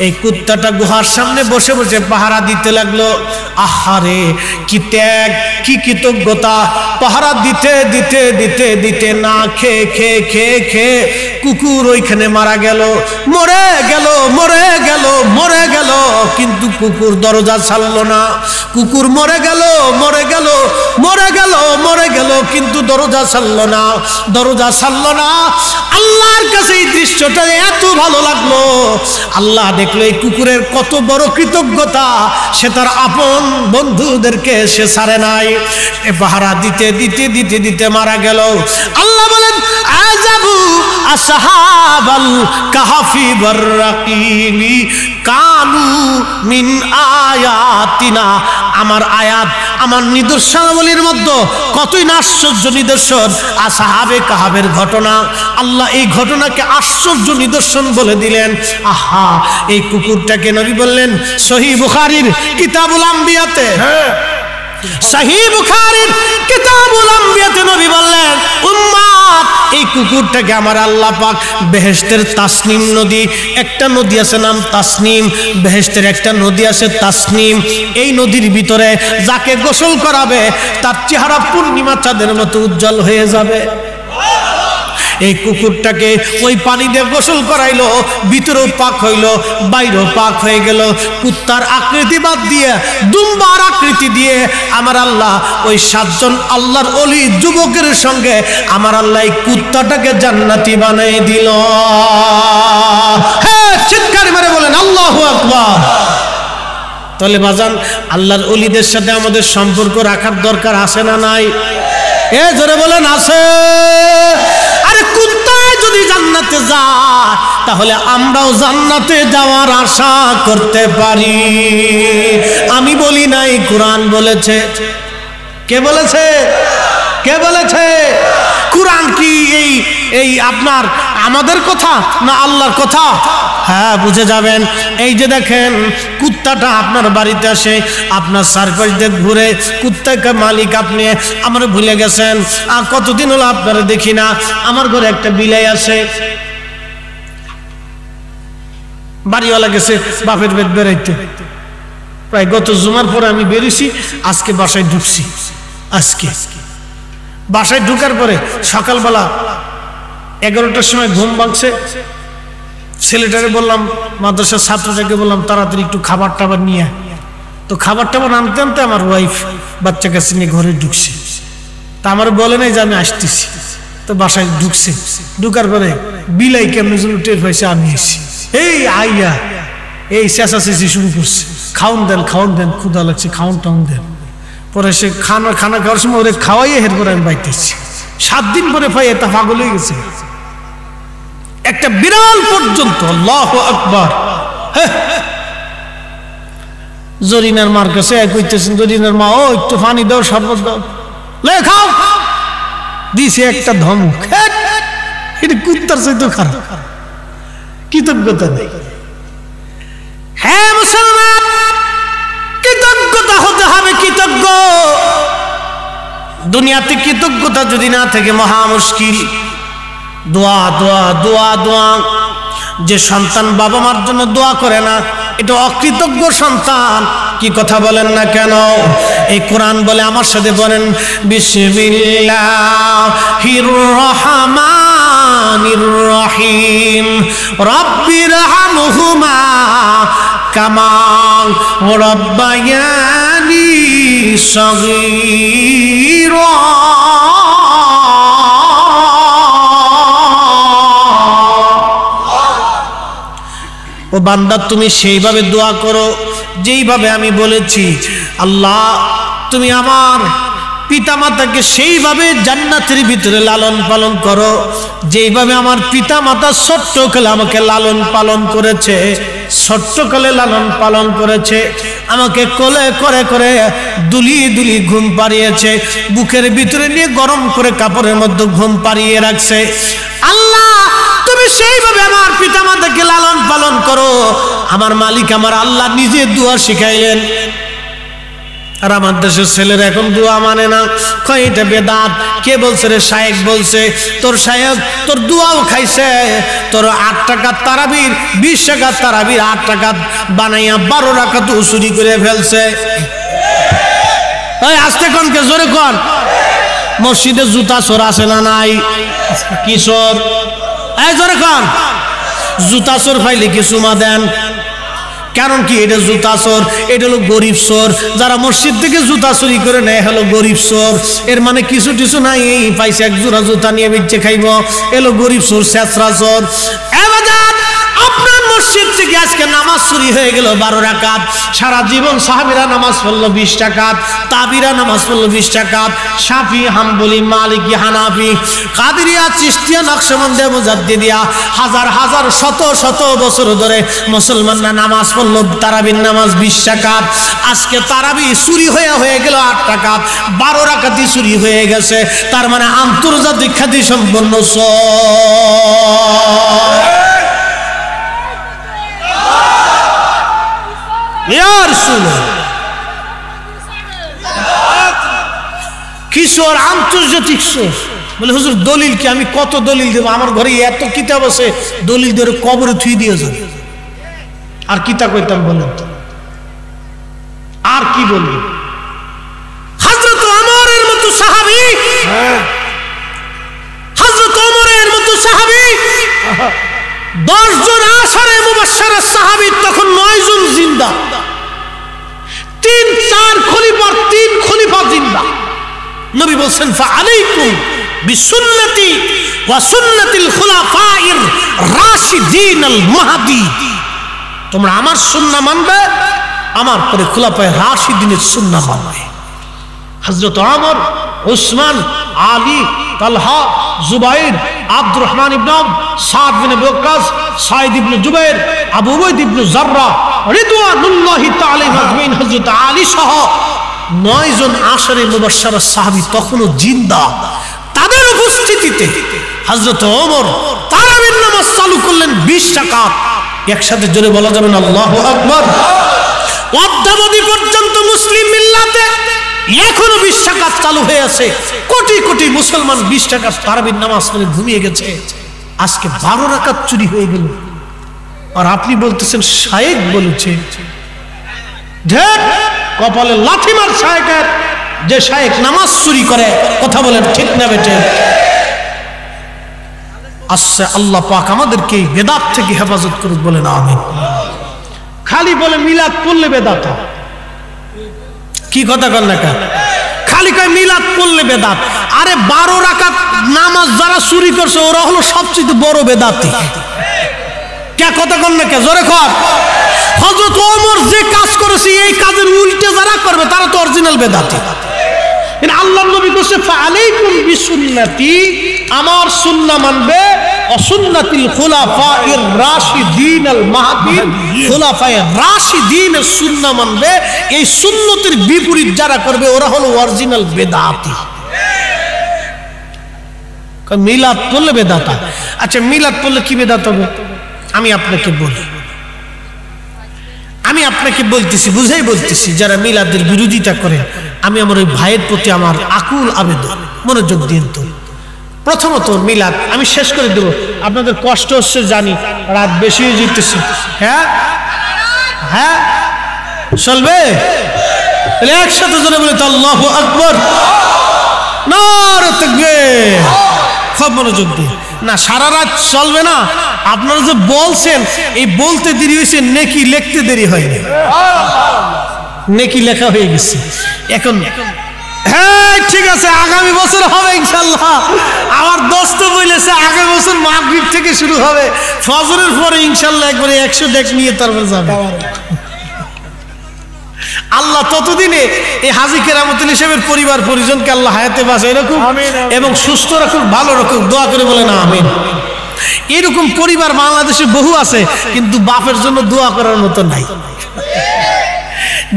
এই কুত্তাটা গুহার সামনে বসে বসে পাহারা দিতে লাগলো। আহারে কি ত্যাগ, কি কৃতজ্ঞতা! পাহারা দিতে দিতে দিতে দিতে না খেয়ে খেয়ে খেয়ে খেয়ে কুকুর ওইখানে মারা গেল, মরে গেল, মরে গেল, মরে গেল। কিন্তু কুকুর দরজা ছাড়লো না। কুকুর মরে গেল, মরে গেল, মরে গেল, মরে গেল, কিন্তু দরজা ছাড়লো না, দরজা ছাড়লো না। আল্লাহর কাছে এই দৃশ্যটা এত ভালো লাগলো। আল্লাহ দেখলো এই কুকুরের কত বড় কৃতজ্ঞতা, সে তার আপন বন্ধুদেরকে সে ছাড়ে নাই। এ পাহারা দিতে দিতে দিতে দিতে মারা গেল। আল্লাহ বলেন আযাবু আসহাবাল কাহফি ওয়ার রাকিমি কানু মিন আয়াতিনা। আমার আয়াত, আমার নিদর্শনাবলীর মধ্যে কতই না আশ্চর্য নিদর্শন। আসহাবে কাহফের ঘটনা, আল্লাহ এই ঘটনাকে আশ্চর্য নিদর্শন বলে দিলেন। আহা, এই কুকুরটাকে নবী বললেন সহিহ বুখারীর কিতাবুল আম্বিয়াতে, সহিহ বুখারীর কিতাবুল আম্বিয়াতে নবী বললেন, উম্মাত, এই কুকুরটাকে আমার আল্লাহ পাক বেহেশতের তাসনিম নদী, একটা নদী আছে নাম তাসনিম, বেহেশতের একটা নদী আছে তাসনিম, এই নদীর ভিতরে যাকে গোসল করাবে তার চেহারা পূর্ণিমা চাঁদের মতো উজ্জ্বল হয়ে যাবে। এই কুকুরটাকে ওই পানি দিয়ে গোসল করাইলো, ভিতরেও পাক হইলো, বাইরেও পাক হয়ে গেল। কুত্তার আকৃতি বাদ দিয়ে দুম্বার আকৃতি দিয়ে আমার আল্লাহ ওই 7 জন আল্লাহর ওলি যুবকের সঙ্গে আমার আল্লাহ এই কুত্তাটাকে জান্নাতি বানিয়ে দিল। হ্যাঁ, চিৎকার মেরে বলেন আল্লাহু আকবার। তাহলে বাজান, আল্লাহর ওলিদের সাথে আমাদের সম্পর্ক রাখার দরকার আছে না নাই? এ জোরে বলেন আছে। আরে কুত্তায় যদি জান্নাতে যায় তাহলে আমরাও জান্নাতে যাওয়ার আশা করতে পারি। আমি বলি নাই, কোরআন বলেছে। কে বলেছে? কে বলেছে? কোরআন কি এই আপনার আমাদের কথা না আল্লাহর কথা? হ্যাঁ, বুঝে যাবেন। এই যে দেখেন, কুত্তাটা আপনার বাড়িতে আসে, আপনার চারপাশ দিয়ে ঘুরে, কুত্তাকে মালিক আপনি আমার ভুলে গেছেন। আর কতদিন হলো আপনারা দেখি না। আমার ঘরে একটা বিলাই আছে, বাড়িওয়ালা গেছে বাপের বেদ বেড়াইতে। প্রায় গত জুমার পরে আমি বেরিয়েছি, আজকে বাসায় ঢুকছি। আজকে বাসায় ঢুকার পরে সকালবেলা 11টার সময় ঘুম ভাঙছে। ছেলেটারে বললাম, মাদ্রাসার ছাত্রটাকে বললাম তাড়াতাড়ি একটু খাবার টাবার নিয়ে। তো খাবার টাবার আনতে আনতে আমার ওয়াইফ বাচ্চা কাছে নিয়ে ঘরে ঢুকছে। তা আমার বলে নাই যে আমি আসতেছি। তো বাসায় ঢুকছে, ঢুকার পরে বিলাই কেমন যেন টের পাইছে আমি এসেছি। এই আইয়া এই চেঁচাচেঁচি শুরু করছে, খাওন দেন খাওন দেন, ক্ষুধা লাগছে, খাওন টাউন দেন। পরে সে খানা খাওয়ার সময় ওরে খাওয়াইয়ে হের করে আমি বাইতেছি। 7 দিন পরে পাই এটা পাগল হয়ে গেছে একটা বিড়াল পর্যন্ত। আল্লাহু আকবার। জরিনার মার কাছে কইতেছেন, জরিনার মা, ও একটু পানি দাও, শরবত দাও, লে খাও। দিছে একটা ধমক। এটা কুত্তার চাইতে খারাপ। কৃতজ্ঞতা নেই। হ্যাঁ মুসলমান, কৃতজ্ঞতা হতে হবে, কৃতজ্ঞ। দুনিয়াতে কৃতজ্ঞতা যদি না থাকে মহা মুশকিল। দোয়া দোয়া দোয়া দোয়া। যে সন্তান বাবা মার জন্য দোয়া করে না, এটা অকৃতজ্ঞ সন্তান। কি কথা বলেন না কেন? এই কোরআন বলে, আমার সাথে বলেন, বিসমিল্লাহির রহমানির রহিম রব্বিরহামহুমা কামা রাব্বায়ানি সগীরা। ও বান্দা, তুমি সেইভাবে দোয়া করো যেইভাবে আমি বলেছি। আল্লাহ, তুমি আমার পিতামাতাকে সেইভাবে জান্নাতের ভিতরে লালন পালন করো যেইভাবে আমার পিতামাতা ছোট্টকালে আমাকে লালন পালন করেছে। ছোট্টকালে লালন পালন করেছে, আমাকে কোলে করে করে দুলিয়ে দুলিয়ে ঘুম পাড়িয়েছে, বুকের ভিতরে নিয়ে গরম করে কাপড়ের মধ্যে ঘুম পাড়িয়ে রাখছে। আল্লাহ, তুমি সেইভাবে আমার পিতামাতাকে লালন পালন করো। আমার মালিক আমার আল্লাহ নিজে দোয়া শিখাইলেন। আর আমার দেশের ছেলেরা এখন দোয়া মানে না, কয় এটা বেদাত। কে বলছে রে? শায়েখ বলছে। তোর শায়েখ তোর দোয়াও খাইছে। তোর 8 টাকা তারাবির 20 টাকা তারাবির 8 টাকা বানাইয়া 12 রাকাত চুরি করে ফেলছে। এই আস্তে কোন, কে জোরে কোন। মসজিদে জুতা চোর আছে না নাই? কি চোর? এই জোরে কোন। জুতা চোর পাইলে কি চুমা দেন? কারণ কি? এটা জুতা চোর, এটা হলো গরিব চোর। যারা মসজিদ থেকে জুতা চুরি করে নেয় হলো গরিব চোর। এর মানে কিছু টিছু নাই, পাইছে 1 জোড়া জুতা নিয়ে বেঁচে খাইব, এলো গরিব চোর, ছেঁচড়া চোর। আপনার মসজিদ থেকে আজকে নামাজ চুরি হয়ে গেল 12 রাকাত। সারা জীবন সাহাবীরা নামাজ পড়লো 20 রাকাত, তাবিরা নামাজ পড়লো 20 রাকাত। শাফি, হাম্বলি, মালিকি, হানাফি, কাদেরিয়া, চিশতিয়া, নকশবন্দিয়া, মুজাদ্দিদিয়া হাজার হাজার শত শত বছর ধরে মুসলমানরা নামাজ পড়লো তারাবির নামাজ 20 রাকাত। আজকে তারাবি চুরি হয়ে গেল 8 রাকাত, 12 রাকাতই চুরি হয়ে গেছে। তার মানে আন্তর্জাতিক খ্যাতি সম্পন্ন কিশোর, আন্তর্জাতিক শোর। বলে হুজুর দলিল কি? আমি কত দলিল দেবো? আমার ঘরে এত কিতাব আছে, দলিল ধরে কবরে থুই দিয়ে যাবে। আর কিতা কইতাম বলেন তো? আর কি বলবো? হযরত ওমরের মতো সাহাবী, হযরত ওমরের মতো মুবাশশারের সাহাবী তখন 9 জন জিন্দা, 3-4 খলিফার 3 খলিফা জিন্দা। নবী বলছেন ফাআলাইকুম বিসুন্নতি ওয়া সুন্নাতিল খুলাফাইর রাশিদিনাল মাহদি, তোমরা আমার সুন্নাহ মানবে, আমার পরে খুলাফায়ে রাশিদিনের সুন্নাহ মানবে। হযরত ওমর, উসমান, আলী, তালহা, জুবাইর, আব্দুর রহমান ইবনে আওফ, সাদ বিন ওয়াক্কাস, সাঈদ ইবনে জুবাইর, আবু উবাইদ ইবনে জাররা রিদওয়ানুল্লাহি তাআলা আজমাইন, হযরত আলী সহ 9 জন আশারে মুবাশশারা সাহাবী তখনও জিন্দা। তাদের উপস্থিতিতে হযরত ওমর তারাবির নামাজ চালু করলেন 20 রাকাত একসাথে। জোরে বলা যাবে না আল্লাহু আকবার। অদ্যাবধি পর্যন্ত মুসলিম মিল্লাতে এখনো 20 রাকাত চালু হয়ে আছে। কোটি কোটি মুসলমান 20 রাকাত তারাবির নামাজ পড়ে ঘুমিয়ে গেছে। আজকে 12 রাকাত চুরি হয়ে গেল, আর আপনি বলতেছেন শায়েখ বলেছে। ঢের কপালে লাথি মার শায়েখের, যে শায়েখ নামাজ চুরি করে। কথা বলেন ঠিক না বেটে? আচ্ছা, আল্লাহ পাক আমাদেরকে বেদাত থেকে হেফাজত করুক, বলেন আমিন। খালি বলে মিলাদ পড়লে বেদাত, কি কথা কর না কেন? খালি কয় মিলাদ পড়লে বেদাত। আরে 12 রাকাত নামাজ যারা চুরি করছে ওরা হলো সবচেয়ে বড় বেদাতি। কে কথা কর না কে? জোরে কর। হযরত ওমর যে কাজ করেছে এই কাজের উল্টে যারা করবে তারা তো অরিজিনাল বেদাতি। আল্লাহর নবী কইছে ফাআলাইকুম বিসুন্নতি, আমার সুন্নাহ মানবে, অসুন্নাতিল খুলাফাইর রাশিদিনাল মাহদি, খুলাফায়ে রাশিদিনের সুন্নাহ মানবে। এই সুন্নতের বিপরীত যারা করবে ওরা হলো অরিজিনাল বেদাতি। মিলাদ পড়লে বেদাত। আচ্ছা, মিলাদ পড়লে কি বেদাত হবে? আমি আপনাকে বলি, আমি আপনাকে বলতেছি, বুঝাই বলতেছি, যারা মিলাদের বিরোধিতা করে, আমি আমার ওই ভাইয়ের প্রতি আমার আকুল আবেদন, মনোযোগ দিন তো। প্রথমত মিলাদ আমি শেষ করে দেব, আপনাদের কষ্ট হচ্ছে জানি, রাত বেশি হয়ে যেতেছে। হ্যাঁ হ্যাঁ, চলবে? একসাথে জোরে বলে তো আল্লাহু আকবার, নারে তাকবীর। খুব মনোযোগ দিন। না, সারা রাত চলবে না। আপনারা যে বলছেন, এই বলতে দেরি হয়েছে, নেকি লিখতে দেরি হয়নি। নেকি লেখা হয়ে গেছে এখন। হ্যাঁ ঠিক আছে, আগামী বছর হবে ইনশাআল্লাহ। আমার দোস্ত বলেছে আগামী বছর মাগরিব থেকে শুরু হবে, ফজরের পরে ইনশাআল্লাহ একবারে 100 ডেক নিয়ে তারপরে যাবে। আল্লাহ ততদিনে এই হাজী কেরামতুল হিসেবের পরিবার পরিজনকে আল্লাহ হায়াতে বাঁচায় রাখুক এবং সুস্থ রাখুক, ভালো রাখুক। দোয়া করে বলেন আমিন। এরকম পরিবার বাংলাদেশে বহু আছে, কিন্তু বাপের জন্য দোয়া করার মতো নাই।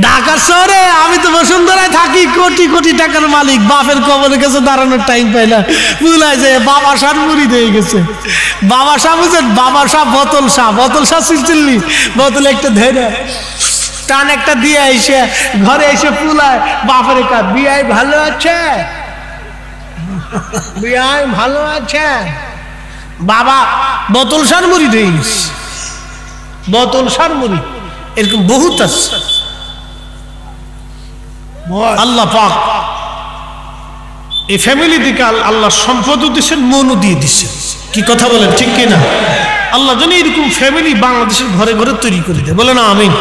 ঢাকা শহরে আমি তো বসুন্ধরায় থাকি, কোটি কোটি টাকার মালিক, বাপের কবরের কাছে দাঁড়ানোর টাইম পাই না। বুঝলাই যে বাবা শাহ মুরিদ হয়ে গেছে। বাবা শাহ বুঝেন? বাবা শাহ বোতল শাহ, বোতল শাহ চিল্লি, বোতল একটা ধরে টান একটা দিয়ে এসে ঘরে এসে পুলায় বাপের কাজ, বিয়াই ভালো আছে, বিয়াই ভালো আছে। বাবা বোতল শাহ মুরিদ হয়ে গেছে, বোতল শাহ মুরিদ। এরকম বহুত আছে। আল্লাহ পাক এই ফ্যামিলি থেকে আল্লাহ সম্পদও দিচ্ছেন, মনও দিয়ে দিচ্ছেন। কি কথা বলেন ঠিক কিনা? আল্লাহ যেন এরকম ফ্যামিলি বাংলাদেশের ঘরে ঘরে তৈরি করে দেয়, বলে না আমিন।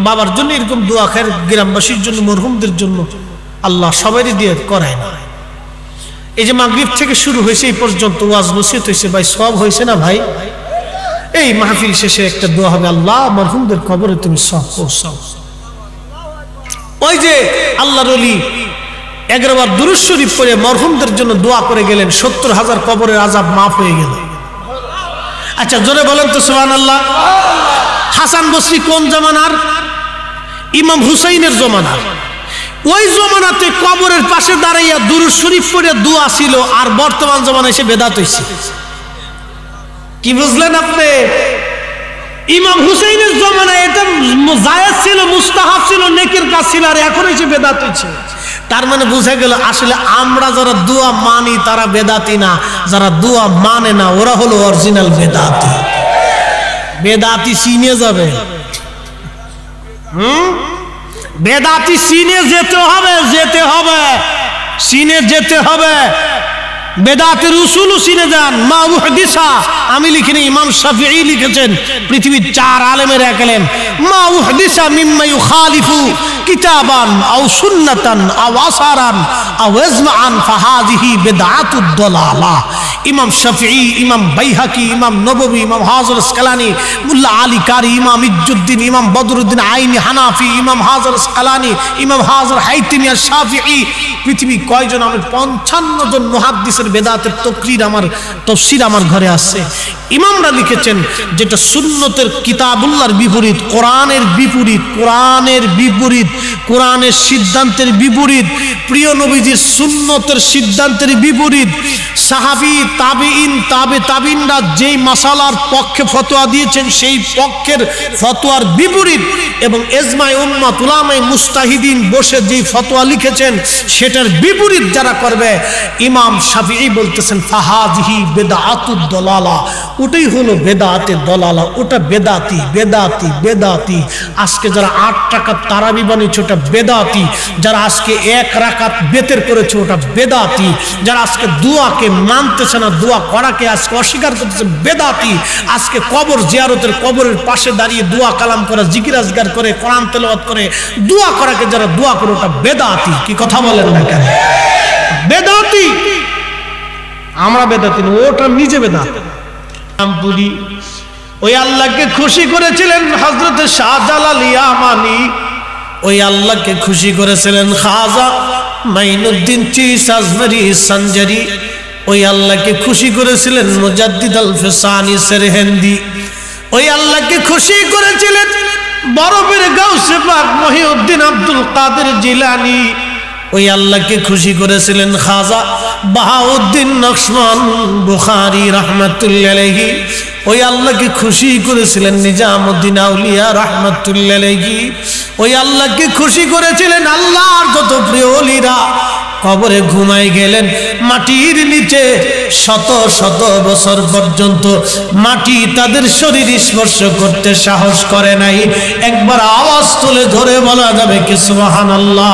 বাবার জন্য এরকম দোয়া খায়, গ্রামবাসীর জন্য, মরহুমদের জন্য আল্লাহ সবারই দিয়ে করায় না। এই যে মাগরিব থেকে শুরু হয়েছে এই পর্যন্ত ওয়াজ নসিহত হয়েছে, ভাই সব হয়েছে না ভাই? এই মাহফিল শেষে একটা দোয়া হবে, আল্লাহ মরহুমদের কবরে তুমি সব পৌঁছাও। ওই যে আল্লাহর ওলি 11 বার দুরূদ শরীফ পড়ে মরহুমদের জন্য দোয়া করে গেলেন, 70,000 কবরের আযাব মাফ হয়ে গেল। আচ্ছা জোরে বলেন তো সুবহানাল্লাহ। হাসান বসরি কোন জামানার? ইমাম হুসাইনের জমানার। ওই জমানাতে কবরের পাশে দাঁড়াইয়া দুরূদ শরীফ পড়ে দোয়া ছিল, আর বর্তমান জমানায় এসে বেদাত হইছে। কি বুঝলেন আপনি? ইমাম হুসাইনের জমানায় এটা জায়েজ ছিল, মুস্তাহাব ছিল, নেকির কাজ ছিল, আর এখন এসে বেদাত হইছে। তার মানে বোঝা গেল আসলে আমরা যারা দোয়া মানি তারা বেদাতি না, যারা দোয়া মানে না ওরা হলো অরিজিনাল বেদাতি। বেদাতি চিনে যাবে, বেদাতি চিনে যেতে হবে, যেতে হবে, চিনে যেতে হবে। বেদাতের উসুলও চিনে যান। মা উহদিসা আমি লিখিনি, ইমাম শাফিঈ লিখেছেন, পৃথিবীর 4 আলেমের এক আলেম। মা উহদিসা মিম্মা ইউখালিফু কিতাবান আও সুন্নাতান আও আসারান আও ইজমাআন ফাহাযিহি বিদআতুদ দালালাহ। ইমাম শাফিঈ, ইমাম বাইহাকি, ইমাম নববী, ইমাম হাজর আসকালানি, মুল্লা আলী কারি, ইমাম ইজ্জুদ্দিন, ইমাম বদরুদ্দিন আইনি হানাফি, ইমাম হাজর আসকালানি, ইমাম হাজর হাইতিমি শাফিঈ, পৃথিবী কয়জন? আমি 55 জন মুহাদ্দিসের বেদাতের তফসির আমার ঘরে আছে। ইমামরা লিখেছেন যেটা সুন্নতের কিতাবুল্লাহর বিপরীত, কোরআনের বিপরীত, কোরআনের বিপরীত, কোরআনের সিদ্ধান্তের বিপরীত, প্রিয় নবীজির সুন্নতের সিদ্ধান্তের বিপরীত, সাহাবী তাবেঈন তাবেঈনরা যেই মাসালার পক্ষে ফতোয়া দিয়েছেন সেই পক্ষের ফতোয়ার বিপরীত, এবং ইজমায়ে উম্মাত উলামায়ে মুস্তাহিদিন বসে যেই ফতোয়া লিখেছেন সেটার বিপরীত যারা করবে, ইমাম শাফিঈ বলতেছেন ফাহাযিহি বিদআতুদ দালালা, ওটাই হলো বেদাতে দলালা, ওটা বেদাতি বেদাতি বেদাতি। আজকে যারা 8 টাকার তারাবি বানিয়েছে ওটা বেদাতি, যারা আজকে 1 রাকাত বেতের করেছে ওটা বেদাতি, যারা আজকে দোয়াকে মানতেছে না, দোয়া করাকে আজকে অস্বীকার করতেছে বেদাতি, আজকে কবর জিয়ারতের কবরের পাশে দাঁড়িয়ে দোয়া কালাম করা, জিকির আজগার করে, কোরআন তেলাওয়াত করে দোয়া করাকে যারা দোয়া করে ওটা বেদাতি। কি কথা বলেন না কেন? বেদাতি। আমরা বেদাতি না, ওটা নিজে বেদাত। ওই আল্লাহকে খুশি করেছিলেন হযরত শাহজালাল ইয়ামানি, ওই আল্লাহকে খুশি করেছিলেন খাজা মাইনুদ্দিন চিস আজমেরি সঞ্জারি, ওই আল্লাহকে খুশি করেছিলেন মুজাদ্দিদ আল ফিসানি সেরহিন্দি, ওই আল্লাহকে খুশি করেছিলেন বরফের গাউসে পাক মহিউদ্দিন আব্দুল কাদের জিলানী, ওই আল্লাহকে খুশি করেছিলেন খাজা বাহাউদ্দিন নকশবন্দ বুখারী রাহমাতুল্লাহি আলাইহি, ওই আল্লাহকে খুশি করেছিলেন নিজামুদ্দিন আউলিয়া রাহমাতুল্লাহি আলাইহি, ওই আল্লাহকে খুশি করেছিলেন আল্লাহর যত প্রিয় ওলিরা কবরে ঘুমাই গেলেন, মাটির নিচে শত শত বছর পর্যন্ত মাটি তাদের শরীর স্পর্শ করতে সাহস করে নাই। একবার আওয়াজ তুলে ধরে বলা যাবে কি সুবহানাল্লাহ?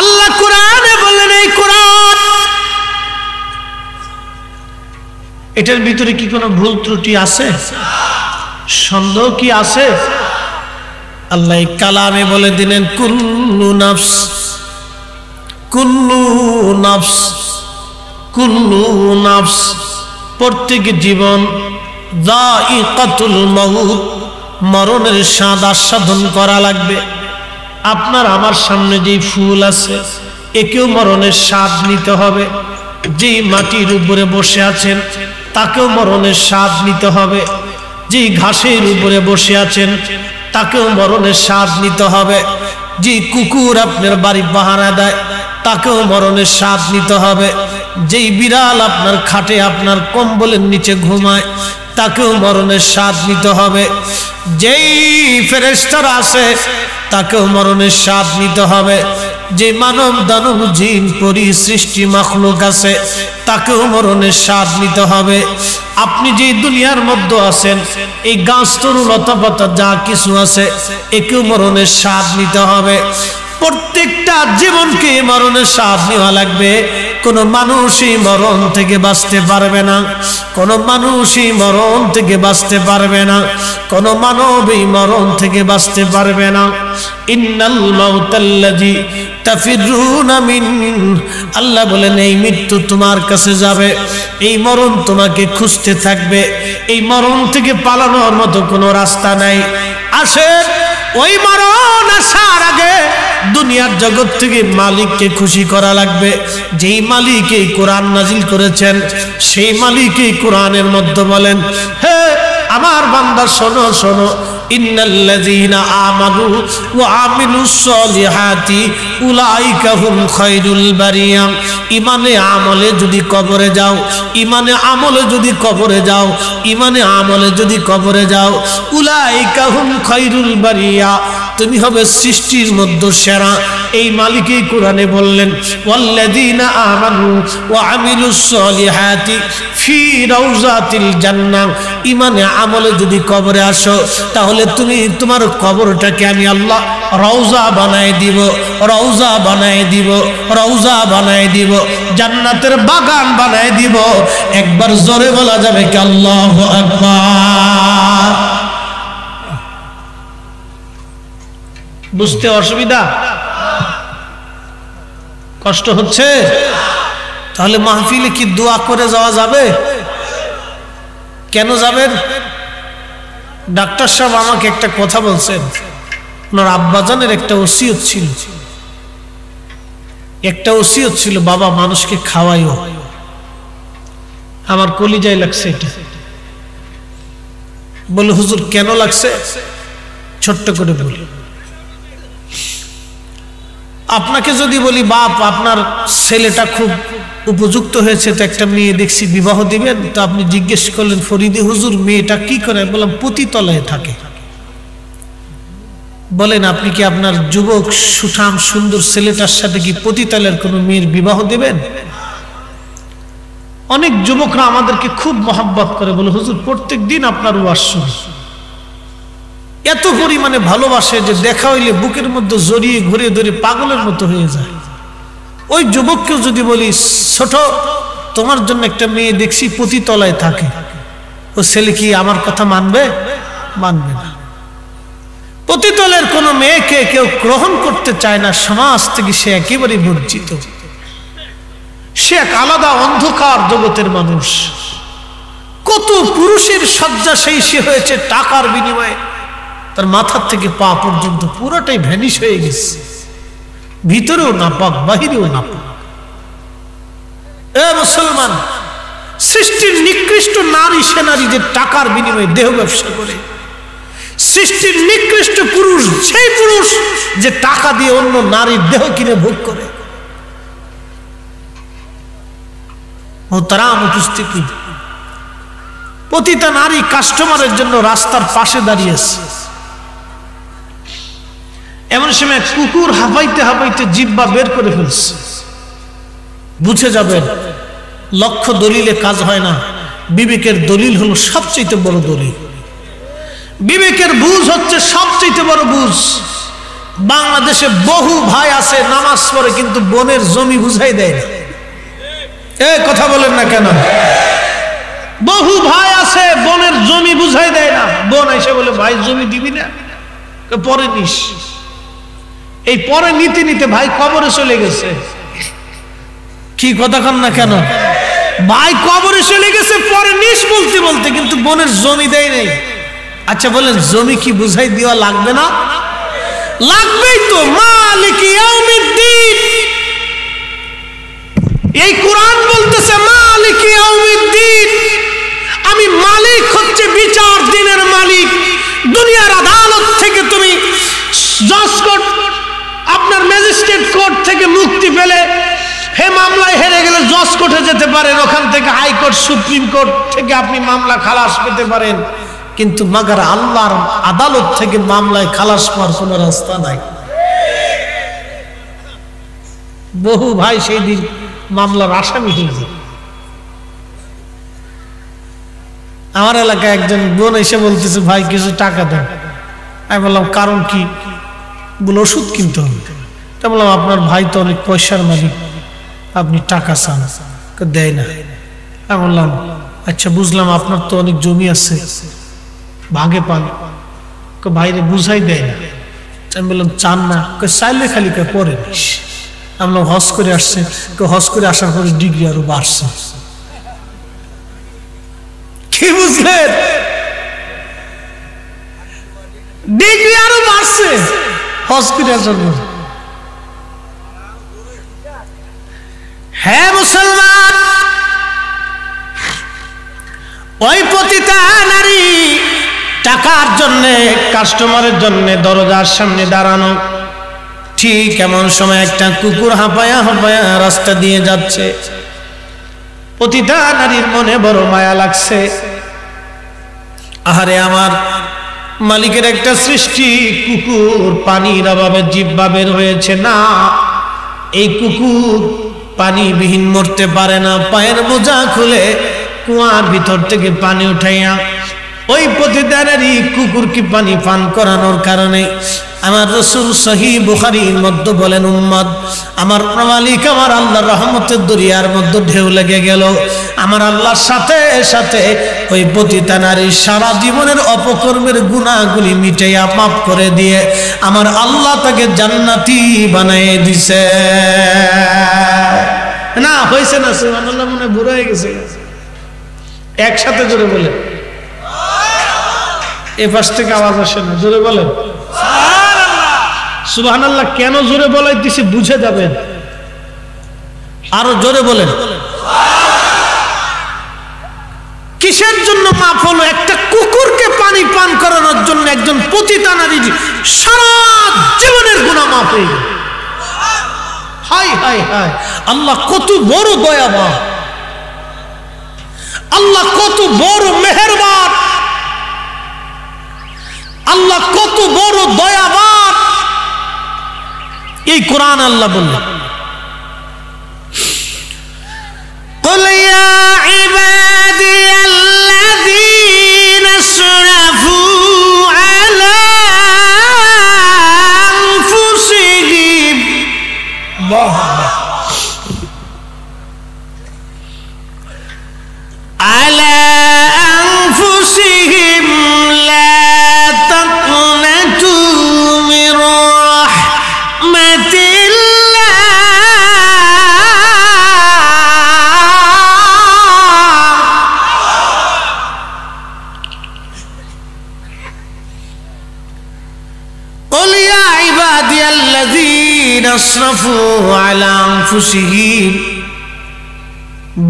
আল্লাহ কোরআনে বললেন, এই কোরআন, এটার ভিতরে কি কোনো ভুল ত্রুটি আছে? সন্দেহ কি আছে? আল্লাহ কালামে বলে দিলেন কুল্লু নাফস কুল্লু নাফস কুল্লু নাফস, প্রত্যেক জীবন যায়িকাতুল মাউত, মরণের স্বাদ আস্বাদন করা লাগবে। আপনার আমার সামনে যে ফুল আছে একেও মরণের স্বাদ নিতে হবে, যে মাটির উপরে বসে আছেন তাকেও মরণের স্বাদ নিতে হবে, যে ঘাসের উপরে বসে আছেন তাকেও মরণের স্বাদ নিতে হবে, যে কুকুর আপনার বাড়ি পাহারা দেয় তাকেও মরণের স্বাদ নিতে হবে, যেই বিড়াল আপনার খাটে আপনার কম্বলের নিচে ঘুমায় তাকেও মরণের স্বাদ নিতে হবে, যেই ফেরেশতারা আছে তাকেও মরণের স্বাদ নিতে হবে, যে মানব দানব জিন পরি সৃষ্টি মাখলুক আছে তাকেও মরণের স্বাদ নিতে হবে। আপনি যে দুনিয়ার মধ্যে আছেন এই গাছ তরু লতা পাতা যা কিছু আছে একেও মরণের স্বাদ নিতে হবে। প্রত্যেকটা জীবনকে মরণের স্বাদ নেওয়া লাগবে। কোন মানুষই মরণ থেকে বাঁচতে পারবে না, কোন মানুষই মরণ থেকে বাঁচতে পারবে না, কোন মানবই মরণ থেকে বাঁচতে পারবে না। ইন্নাল মাউতাল্লাযী তাফিরুনা মিন, আল্লাহ বলেন এই মৃত্যু তোমার কাছে যাবে, এই মরণ তোমাকে খুঁজতে থাকবে, এই মরণ থেকে পালানোর মতো কোনো রাস্তা নাই। আসেন ওই মরণ আসার আগে দুনিয়ার জগৎ থেকে মালিককে খুশি করা লাগবে। যেই মালিক এই কোরআন নাজিল করেছেন সেই মালিক এই কোরআনের মধ্যে বলেন, হে আমার বান্দা শোনো শোনো, ইন্নাল্লাযীনা আমানু ওয়া আমিলুস সলিহাতি উলাইকা হুম খায়রুল বারিয়া। ইমানে আমলে যদি কবরে যাও, ইমানে আমলে যদি কবরে যাও, ইমানে আমলে যদি কবরে যাও, উলাইকা হুম খায়রুল বারিয়া, তুমি হবে সৃষ্টির মধ্যে সেরা। এই মালিকই কোরআনে বললেন, ওয়াল্লাযীনা আমানু ওয়া আমিলুস সলিহাতি ফি রাউজাতিল জান্নাহ। ঈমানে আমলে যদি কবরে আসো তাহলে তুমি তোমার কবরটাকে আমি আল্লাহ রওজা বানায় দিব, রওজা বানায় দিব, রওজা বানায় দিব, জান্নাতের বাগান বানায় দিব। একবার জোরে বলা যাবে কি আল্লাহু আকবার? বুঝতে অসুবিধা, কষ্ট হচ্ছে? তাহলে মাহফিলে কি দোয়া করে যাওয়া যাবে? কেন যাবেন? ডাক্তার সাহেব আমাকে একটা কথা বলছেন, ওনার আব্বাজানের একটা ওসিয়ত ছিল, একটা ওসিয়ত ছিল, বাবা মানুষকে খাওয়াইও। আমার কলিজায় লাগছে এটা। বলে হুজুর কেন লাগছে? ছোট্ট করে বলি, আপনাকে যদি বলি বাপ আপনার ছেলেটা খুব উপযুক্ত হয়েছে, তো একটা মেয়ে দেখছি বিবাহ দিবেন, তো আপনি জিজ্ঞেস করলেন ফরিদে হুজুর মেয়েটা কি করে? বললাম পতিতলায় থাকে। বলেন আপনি কি আপনার যুবক সুঠাম সুন্দর ছেলেটার সাথে কি পতিতলের কোনো মেয়ের বিবাহ দেবেন? অনেক যুবকরা আমাদেরকে খুব মহব্বত করে, বলে হুজুর প্রত্যেক দিন আপনার ওয়াজ শুনি, এত পরিমাণে ভালোবাসে যে দেখা হইলে বুকের মধ্যে জড়িয়ে ঘুরে ধরে পাগলের মতো হয়ে যায়। ওই যুবককেও যদি বলি ছোট তোমার জন্য একটা মেয়ে দেখছি পতিতলায় থাকে, ও ছেলে কি আমার কথা মানবে? মানবে না। পতিতলের কোনো মেয়েকে কেউ গ্রহণ করতে চায় না, সমাজ থেকে সে একেবারে বঞ্চিত। সে এক আলাদা অন্ধকার জগতের মানুষ। কত পুরুষের শয্যাশায়ী সে হয়েছে টাকার বিনিময়ে, তার মাথার থেকে পা পর্যন্ত পুরোটাই ভ্যানিশ হয়ে গেছে, ভিতরেও নাপাক বাহিরেও নাপাক। এ মুসলমান, সৃষ্টির নিকৃষ্ট নারী সে নারী যে টাকার বিনিময়ে দেহ ব্যবসা করে। সৃষ্টির নিকৃষ্ট পুরুষ সেই পুরুষ যে টাকা দিয়ে অন্য নারীর দেহ কিনে ভোগ করে। মোহতারাম উপস্থিতি, প্রতিটা নারী কাস্টমারের জন্য রাস্তার পাশে দাঁড়িয়েছে। এমন সময় কুকুর হাঁপাইতে হাঁপাইতে জিহ্বা বের করে ফেলছে। বুঝে যাবেন লক্ষ্য দলিলে কাজ হয় না, বিবেকের দলিল হলো সবচেয়ে বড় দলিল। বিবেকের বুঝ হচ্ছে সবচেয়ে বড় বুঝ। বাংলাদেশে বহু ভাই আছে নামাজ পড়ে কিন্তু বোনের জমি বুঝাই দেয় না। এ কথা বলেন না কেন? বহু ভাই আছে বোনের জমি বুঝাই দেয় না। বোন এসে বলে ভাই জমি দিবি না, পরে নিস। এই পরে নিতে নিতে ভাই কবরে চলে গেছে। কি কথা কন না কেন? ভাই কবরে চলে গেছে পরে নিস বলতে বলতে, কিন্তু বোনের জমি দেয় নাই। আচ্ছা বলেন জমি কি বুঝাই দেওয়া লাগবে না? লাগবেই তো। মালিক ইয়াউমিদ্দিন, এই কোরআন বলতেছে মালিক ইয়াউমিদ্দিন, আমি মালিক হচ্ছে বিচার দিনের মালিক। দুনিয়ার আদালত থেকে তুমি জজ কোর্ট, আপনার ম্যাজিস্ট্রেট কোর্ট থেকে মুক্তি পেলে হে মামলায় হেরে গেলে জজ কোর্টে যেতে পারেন, ওখান থেকে হাইকোর্ট সুপ্রিম কোর্ট থেকে আপনি মামলা খালাস পেতে পারেন। কিন্তু মাগার আল্লাহর আদালত থেকে মামলায় খালাস পাওয়ার কোন রাস্তা নাই। বহু ভাই সেই দিন মামলার আসামি হয়েছে। আমার এলাকায় একজন বোন এসে বলতেছে ভাই কিছু টাকা দেন। আমি বললাম কারণ কি? বলে ওষুধ কিনতে হবে। তা বললাম আপনার ভাই তো অনেক পয়সার মালিক, আপনি টাকা চান, দেয় না। আমি বললাম আচ্ছা বুঝলাম, আপনার তো অনেক জমি আছে, ভাগে পান, ভাইরে বুঝাই দেয় না। আমি বললাম চান না? চাইলে খালি পরে নিস। আমি বললাম হজ করে আসছে, হজ করে আসার পরে ডিগ্রি আরো বাড়ছে। কি বুঝলেন? ডিগ্রি আরো বাড়ছে হজ করে আসার পর। হ্যাঁ মুসলমান, ওই পতিতা নারী টাকার জন্যে, কাস্টমারের জন্যে দরজার সামনে দাঁড়ানো। ঠিক এমন সময় একটা কুকুর হাঁপায়া হাঁপায়া রাস্তা দিয়ে যাচ্ছে। পতিতা নারীর মনে বড় মায়া লাগছে। আহারে আমার মালিকের একটা সৃষ্টি কুকুর, পানির অভাবে জিহ্বা বের হয়েছে না, এই কুকুর পানিবিহীন মরতে পারে না। পায়ের মোজা খুলে কুয়ার ভিতর থেকে পানি উঠাইয়া ওই প্রতিদানেরই কুকুরকে পানি পান করানোর কারণে আমার রাসূল সহিহ বুখারীর মধ্যে বলেন, উম্মত আমার মালিক আমার আল্লাহর রহমতের দরিয়ার মধ্যে ঢেউ লেগে গেল। আমার আল্লাহর সাথে সাথে ওই পতিতা নারীর সারা জীবনের অপকর্মের গুনাহগুলি মিটাইয়া মাফ করে দিয়ে আমার আল্লাহ তাকে জান্নাতি বানিয়ে দিছে। না হয়েছে না? সুবহানাল্লাহ, মনে বুড়ো হয়ে গেছে। একসাথে জোরে বলে, এ পাশ থেকে আওয়াজ আসে না, জোরে বলেন সুবহানাল্লাহ। কেন জোরে বলাইতেছি বুঝে যাবেন, আরো জোরে বলেন। কিসের জন্য মাফ হলো? একটা কুকুরকে পানি পান করানোর জন্য একজন পতিতা নারীর সারা জীবনের গুনাহ মাফ হয়ে গেল। হায় হায় হায়, আল্লাহ কত বড় দয়াবান, আল্লাহ কত বড় মেহেরবান, আল্লাহ কত বড় দয়াবান। এই কোরআন আল্লাহ বললেন, قل يا عبادي الذين اسرفوا على أنفسهم على أنفسهم لا تقنطوا من رحمة الله قل يا عبادي الذين اسرفوا على أنفسهم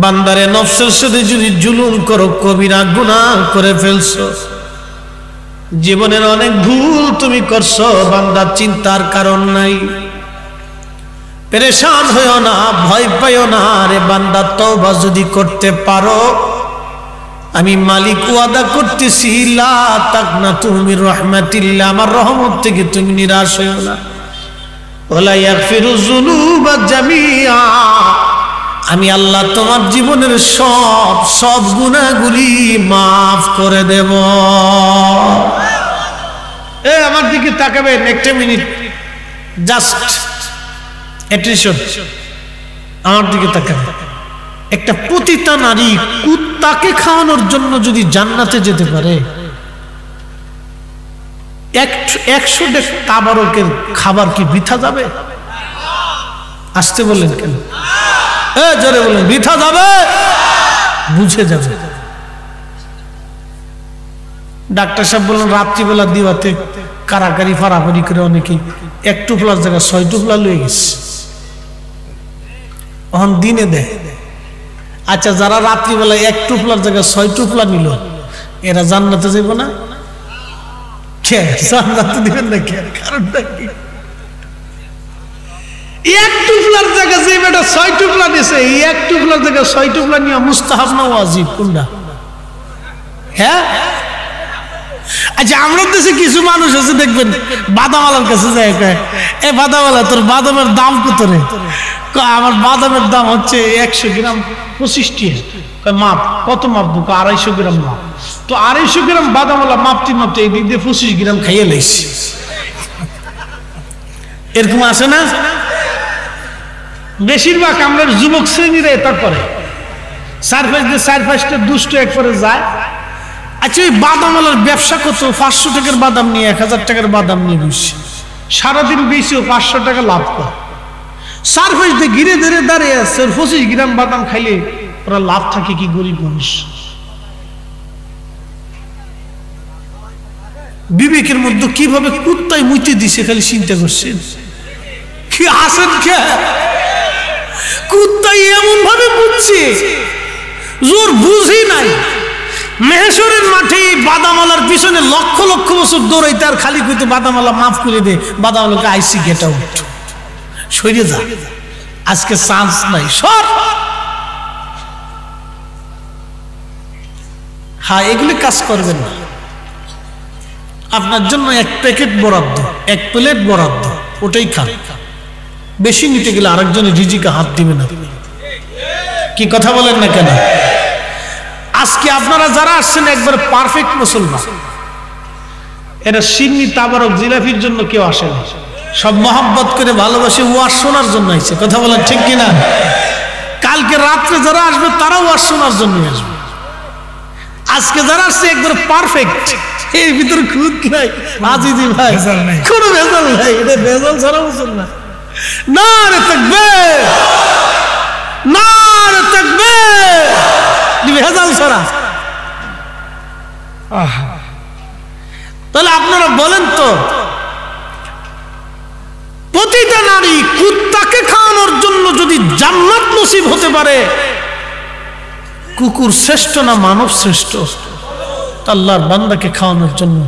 বান্দারে নফসের সাথে যদি জুলুম করো, কবিরা গুনাহ করে ফেলছো, জীবনের অনেক ভুল তুমি করছো, বান্দা চিন্তার কারণ নাই, পেরেশান হইও না, ভয় পাইও না। রে বান্দা, তওবা যদি করতে পারো, আমি মালিক ওয়াদা করতেছি, লা তাকনাতু মির রাহমাতিল্লাহ, আমার রহমত থেকে তুমি নিরাশ হইও না। ওয়ালা ইয়াগফিরু যুনুবা জামিআ, আমি আল্লাহ তোমার জীবনের সব গুনাহগুলি মাফ করে দেব। আমার দিকে তাকাবেন একটা মিনিট, জাস্ট অ্যাটেনশন, আমার দিকে তাকাবেন। একটা পতিতা নারী কুত্তাকে খাওয়ানোর জন্য যদি জান্নাতে যেতে পারে, 100 তাবারকের খাবার কি বৃথা যাবে? আসতে বললেন কেন? জোরে বলেন, বৃথা যাবে? বুঝে যাবে। ডাক্তার সাহেব বললেন রাত্রিবেলা দিওয়াতে কারাকারি ফারাফারি করে অনেকেই 1 টুপলার জায়গায় 6 টুপলা লয়ে গেছে, এখন দিনে দেয়। আচ্ছা, যারা রাত্রিবেলা 1 টুপলার জায়গায় 6 টুপলা নিল, এরা জান্নাতে যাইব না? কে জান্নাতে দিবেন না? কে? কারণটা কি? 1 টুপলার জায়গায় যে বেটা 6 টুপলা দিছে, এই 1 টুপলার জায়গায় 6 টুপলা নিয়ে মুস্তাহাব না ওয়াজিব কোনটা? হ্যাঁ, আচ্ছা, আমরা দেশে কিছু মানুষ আছে দেখবেন বাদামওয়ালার কাছে যায়, এ বাদামওয়ালা তোর বাদামের দাম কত রে? আমার বাদামের দাম হচ্ছে 100 গ্রাম 25 টাকা। মাপ কত মাপ? 250 গ্রাম মাপ। তো 250 গ্রাম বাদামওয়ালা মাপতে মাপতে এই দিক দিয়ে 25 গ্রাম খাইয়ে লাইছি। এরকম আছে না? বেশিরভাগ আমরা যুবক শ্রেণীরা এটা করে, 4-5টা দুষ্ট একবারে যায়। আচ্ছা, ওই বাদামওয়ালার ব্যবসা কত? 500 টাকার বাদাম নিয়ে 1000 টাকার বাদাম নিয়ে বসে সারাদিন বেশিও 500 টাকা লাভ করে। 4-5 ঘিরে ধরে দাঁড়িয়ে আছে, 25 গ্রাম বাদাম খাইলে ওরা লাভ থাকে কি? গরিব মানুষ। বিবেকের মধ্যে কিভাবে কুত্তায় মুইতে দিছে খালি চিন্তা করছেন। কি আসেন কে? কুত্তাই এমন ভাবে বুঝছে, জোর বুঝি নাই। মেহেশ্বরের মাঠে বাদামালার পিছনে লক্ষ লক্ষ বছর দৌড়াইতে আর খালি কইতে বাদামালা মাফ করে দে, বাদামালাকে আইসি গেট আউট, সরে যা, আজকে চান্স নাই, সর। হ্যাঁ, এগুলি কাজ করবেন না। আপনার জন্য এক প্যাকেট বরাদ্দ, এক প্লেট বরাদ্দ, ওটাই খান। বেশি নিতে গেলে আরেকজনের রিজিকে হাত দিবে না। কি কথা বলেন না কেন? আজকে আপনারা যারা আসছেন একবার পারফেক্ট মুসলমান, এরা সিন্নি তাবারক জিলাফির জন্য কেউ আসে না, সব মহব্বত করে ভালোবাসে ওয়াজ শোনার জন্য আসছে। কথা বলেন ঠিক কিনা? কালকে রাত্রে যারা আসবে তারাও ওয়াজ শোনার জন্য আসবে। আজকে যারা আসছে একবার পারফেক্ট, এর ভিতরে খুদ নাই, আজিজি ভাই কোনো ভেজাল নাই, এটা ভেজাল ছাড়া মুসলমান। নারে তাকবীর, নারে তাকবীর, ভেজাল ছাড়া। তাহলে আপনারা বলেন তো, প্রতিটা নারী কুত্তাকে খাওয়ানোর জন্য যদি জান্নাত নসিব হতে পারে, কুকুর শ্রেষ্ঠ না মানব শ্রেষ্ঠ? আল্লাহর বান্দাকে খাওয়ানোর জন্য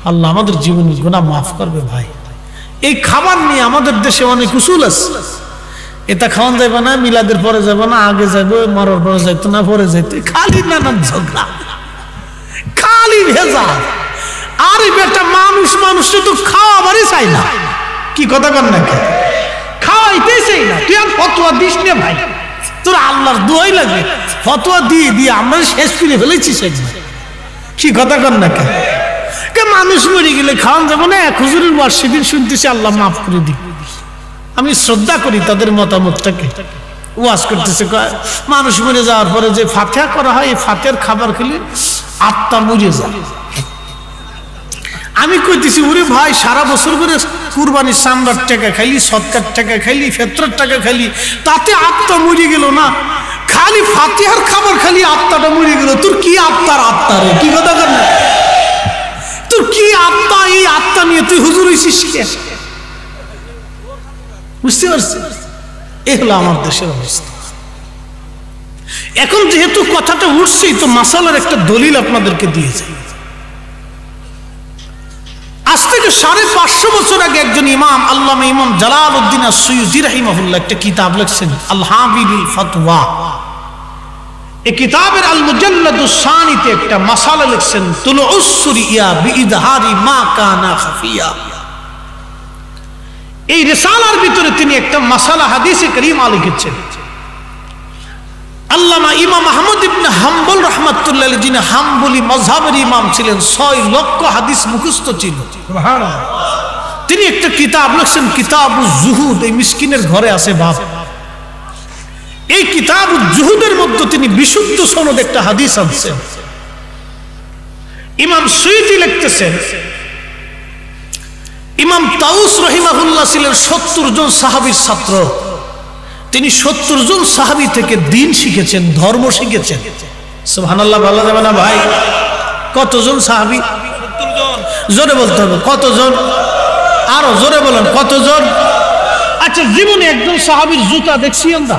আল্লাহ আমাদের জীবনের গুনাহ মাফ করবে। ভাই, এই খাবার নিয়ে আমাদের দেশে অনেক উসুল আছে। এটা খাওয়ান যাবে না, মিলাদের পরে যাবে না, আগে যাবে, মরার পরে যাইতো না, পরে যাইতো, খালি নানান ঝগড়া, খালি ভেজা। আরে বেটা, মানুষ মানুষে তো খাওয়াবারই চাই না। কি কথা কর না, খাওয়াইতেই চাই না। তুই আর ফতোয়া দিস না ভাই, তোর আল্লাহর দোয়াই লাগে। ফতোয়া দিয়ে দিয়ে আমরা শেষ করে ফেলেছি সেদিন। কি কথা কর না, মানুষ মরে গেলে খাওয়ান যাবো না? এক হুজুরের ওয়াজ সেদিন শুনতেছি, আল্লাহ মাফ করে দিই। আমি শ্রদ্ধা করি তাদের মতামতটাকে। ওয়াজ করতেছে, মানুষ মরে যাওয়ার পরে যে ফাতিহা করা হয়, এই ফাতিহার খাবার খেলে আত্মা মরে যায়। আমি কইতেছি, ওরে ভাই, সারা বছর করে কুরবানির চামড়ার টাকা খাইলি, সৎকার টাকা খাইলি, ফেতরার টাকা খাইলি, তাতে আত্মা মরে গেল না? খালি ফাতিহার খাবার খালি আত্মাটা মরে গেল। তোর কি আত্মার আত্মা রে? কি কথা কর না, তোর কি আত্মা? এই আত্মা নিয়ে তুই হুজুর হইছিস কে? বুঝতে পারছি? এ হলো আমার দেশের অবস্থা। এখন যেহেতু কথাটা উঠছেই, তো মাসালার একটা দলিল আপনাদেরকে দিয়েছে। আজ থেকে 550 বছর আগে একজন ইমাম, আল্লামা ইমাম জালালউদ্দিন আস-সুয়ুতি রাহিমাহুল্লাহ একটা কিতাব লিখছেন, আল হাবিবিল ফাতওয়া। এই কিতাবের আল মুজাল্লাদুস সানিতে একটা মাসালা লিখছেন, তুলুস সুরিয়া বিইদহারি মা কানা খাফিয়া। এই রিসালার ভিতরে তিনি একটা মাসালা হাদিসে কারীমা লিখেছেন। আল্লামা ইমাম আহমদ ইবনে হাম্বল রাহমাতুল্লাহ আলাইহি, যিনি হাম্বলি মাযহাবের ইমাম ছিলেন, 6 লক্ষ হাদিস মুখস্থ ছিল, সুবহানাল্লাহ। তিনি একটা কিতাব লিখছেন, কিতাবুজ জুহুদ। এই মিসকিনের ঘরে আছে বাপ। এই কিতাবুজ জুহুদের মধ্যে তিনি বিশুদ্ধ সনদ একটা হাদিস আনছেন। ইমাম সুয়ুতি লিখতেছেন, ইমাম তাউস রাহিমাহুল্লাহ ছিলেন 70 জন সাহাবীর ছাত্র। তিনি 70 জন সাহাবী থেকে দিন শিখেছেন, ধর্ম শিখেছেন। সুবহানাল্লাহ বলা যাবে না ভাই? কতজন সাহাবী? 70 জন। জোরে বলতে হবে, কতজন? আরো জোরে বলেন, কতজন? আচ্ছা, জীবনে একজন সাহাবীর জুতা দেখছি আমরা?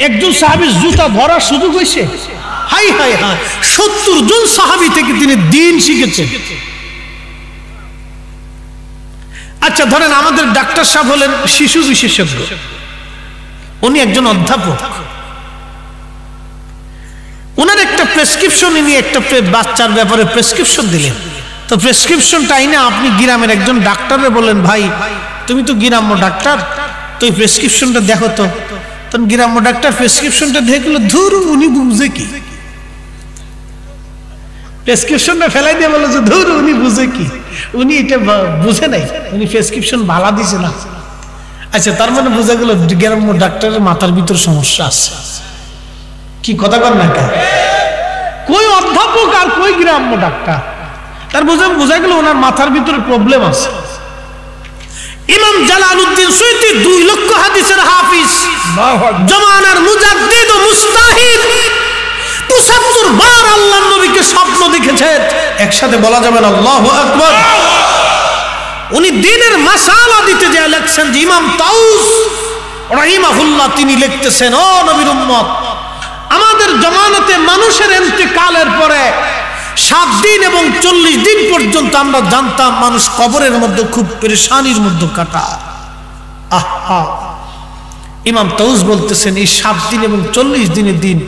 একজন সাহাবীর জুতা ধরার সুযোগ হয়েছে? হাই হাই হাই, 70 জন সাহাবী থেকে তিনি দিন শিখেছেন। আচ্ছা, ধরেন আমাদের ডাক্তার সাহেব হলেন শিশু বিশেষজ্ঞ, উনি একজন অধ্যাপক। ওনার একটা প্রেসক্রিপশন নিয়ে একটা বাচ্চার ব্যাপারে প্রেসক্রিপশন দিলেন। তো প্রেসক্রিপশনটা আইনা আপনি গ্রামের একজন ডাক্তারে বললেন, ভাই তুমি তো গ্রাম্য ডাক্তার, তো এই প্রেসক্রিপশনটা দেখো তো। তখন গ্রাম্য ডাক্তার প্রেসক্রিপশনটা দেখলো, ধুর উনি বুঝে কি? প্রেসক্রিপশনটা ফেলাই দিয়ে বললো যে ধুর উনি বুঝে কি? উনি এটা বুঝে নাই, উনি প্রেসক্রিপশন ভালা দিছে না। আচ্ছা, তার মানে বোঝা গেল গ্রাম্য ডাক্তারের মাথার ভিতর সমস্যা আছে। কি কথা কর না, কই অধ্যাপক আর কই গ্রাম্য ডাক্তার? তার বোঝা গেল ওনার মাথার ভিতরে প্রবলেম আছে। ইমাম জালালউদ্দিন সুয়ুতি 2 লক্ষ হাদিসের হাফিজ, জামানার মুজাদ্দিদ ও মুস্তাহিদ, 75 বার আল্লাহর নবীকে স্বপ্ন দেখেছেন। একসাথে বলা যাবে না আল্লাহু আকবার? উনি দ্বীনের মাসালা দিতে যায় লিখছেন যে ইমাম তাউস রাহিমাহুল্লাহ তিনি লিখতেছেন, ও নবীর উম্মত, আমাদের জামানাতে মানুষের ইন্তেকালের পরে 7 দিন এবং 40 দিন পর্যন্ত আমরা জানতাম মানুষ কবরের মধ্যে খুব পেরেশানির মধ্যে কাটায়। আহা, ইমাম তাউস বলতেছেন এই 7 দিন এবং 40 দিনের দিন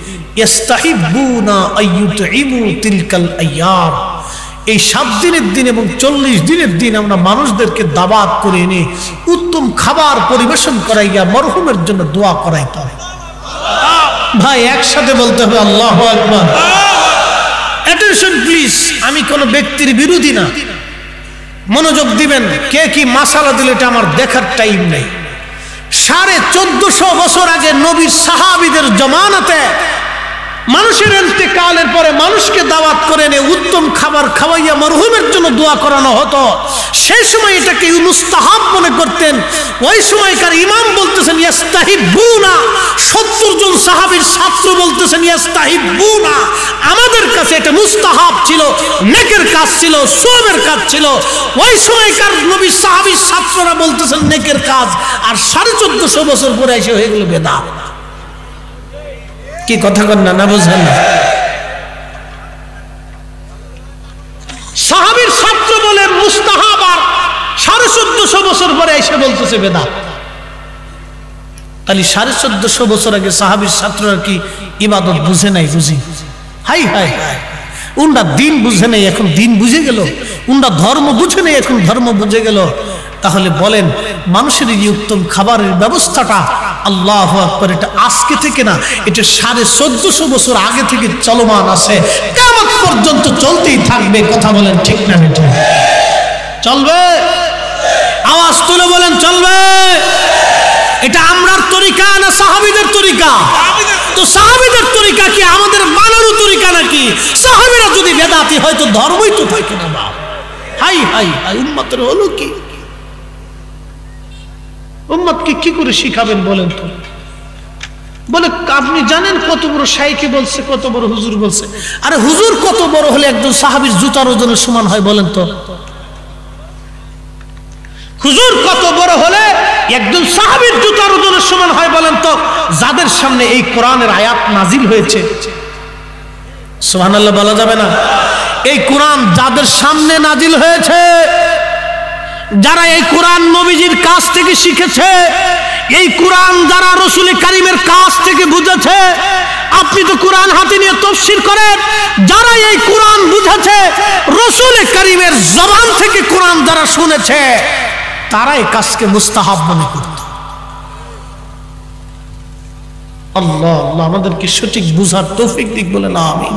ইস্তাহিবুনা আইয়ুতইমু তিলকাল আইয়াম, এই 7 দিনের দিন এবং 40 দিনের দিন আমরা মানুষদেরকে দাওয়াত করে এনে উত্তম খাবার পরিবেশন করাইয়া মরহুমের জন্য দোয়া করাইতে হবে। ভাই একসাথে বলতে হবে আল্লাহু আকবার। অ্যাটেনশন প্লিজ, আমি কোনো ব্যক্তির বিরোধী না, মনোযোগ দিবেন। কে কি মাসালা দিলে এটা আমার দেখার টাইম নেই। 1450 বছর আগে নবীর সাহাবীদের জমানাতে মানুষের ইন্তেকালের পরে মানুষকে দাওয়াত করে এনে উত্তম খাবার খাওয়াইয়া মরহুমের জন্য দোয়া করানো হতো। সেই সময় এটাকে মুস্তাহাব মনে করতেন। ওই সময়কার ইমাম বলতেছেন ইয়াস্তাহিবুনা, 70 জন সাহাবীর ছাত্র বলতেছেন ইয়াস্তাহিবুনা। আমাদের কাছে এটা মুস্তাহাব ছিল, নেকের কাজ ছিল, সওয়াবের কাজ ছিল। ওই সময়কার নবী সাহাবীর ছাত্ররা বলতেছেন নেকের কাজ। আর 1450 বছর পরে এসে হয়ে গেল বেদাত। কি কথা কন না বুঝেন না? সাহাবীর ছাত্র বলে মুস্তাহাব, আর 1450 বছর পরে এসে বলতেছে বেদাত। তাহলে 1450 বছর আগে সাহাবীর ছাত্ররা কি ইবাদত বুঝে নাই? বুঝি। হাই হাই হাই, উন্ডা দিন বুঝে নেই, এখন দিন বুঝে গেল। উন্ডা ধর্ম বুঝে নেই, এখন ধর্ম বুঝে গেল। তাহলে বলেন, মানুষের এই উত্তম খাবারের ব্যবস্থাটা আল্লাহু আকবার, এটা আজকে থেকে না, এটা 1450 বছর আগে থেকে চলমান আছে, কিয়ামত পর্যন্ত চলতেই থাকবে। কথা বলেন ঠিক না? ঠিক চলবে। আওয়াজ তুলে বলেন চলবে। এটা আমরার তরিকা না সাহাবীদের তরিকা? তো সাহাবীদের তরিকা কি আমাদের মানারও তরিকা নাকি? সাহাবীরা যদি বেদাতি হয় তো ধর্মই তো থাকে না। বাপ হাই হাই হাই, উম্মতের হলো কি? উম্মতকে কি করে শিখাবেন বলেন তো? বলে আপনি জানেন কত বড় শাইখে বলছে, কত বড় হুজুর বলছে। আরে হুজুর কত বড় হলে একজন সাহাবীর জুতার ওজনের সমান হয় বলেন তো? হুজুর কত বড় হলে একজন সাহাবীর জুতার ওজনের সমান হয় বলেন তো? যাদের সামনে এই কোরআনের আয়াত নাজিল হয়েছে, সুবহানাল্লাহ বলা যাবে না? এই কোরআন যাদের সামনে নাজিল হয়েছে, যারা এই কোরআন নবীজির কাছ থেকে শিখেছে, এই কোরআন যারা রাসূল কারীমের কাছ থেকে বুঝেছে, আপনি তো কোরআন হাতে নিয়ে তাফসীর করেন, যারা এই কোরআন বুঝেছে, রাসূল কারীমের জবান থেকে কোরআন যারা শুনেছে, তারা এই কাজকে মুস্তাহাব মনে করত। আল্লাহ আল্লাহ আমাদেরকে সঠিক বুঝার তৌফিক দিক বলেন আমিন।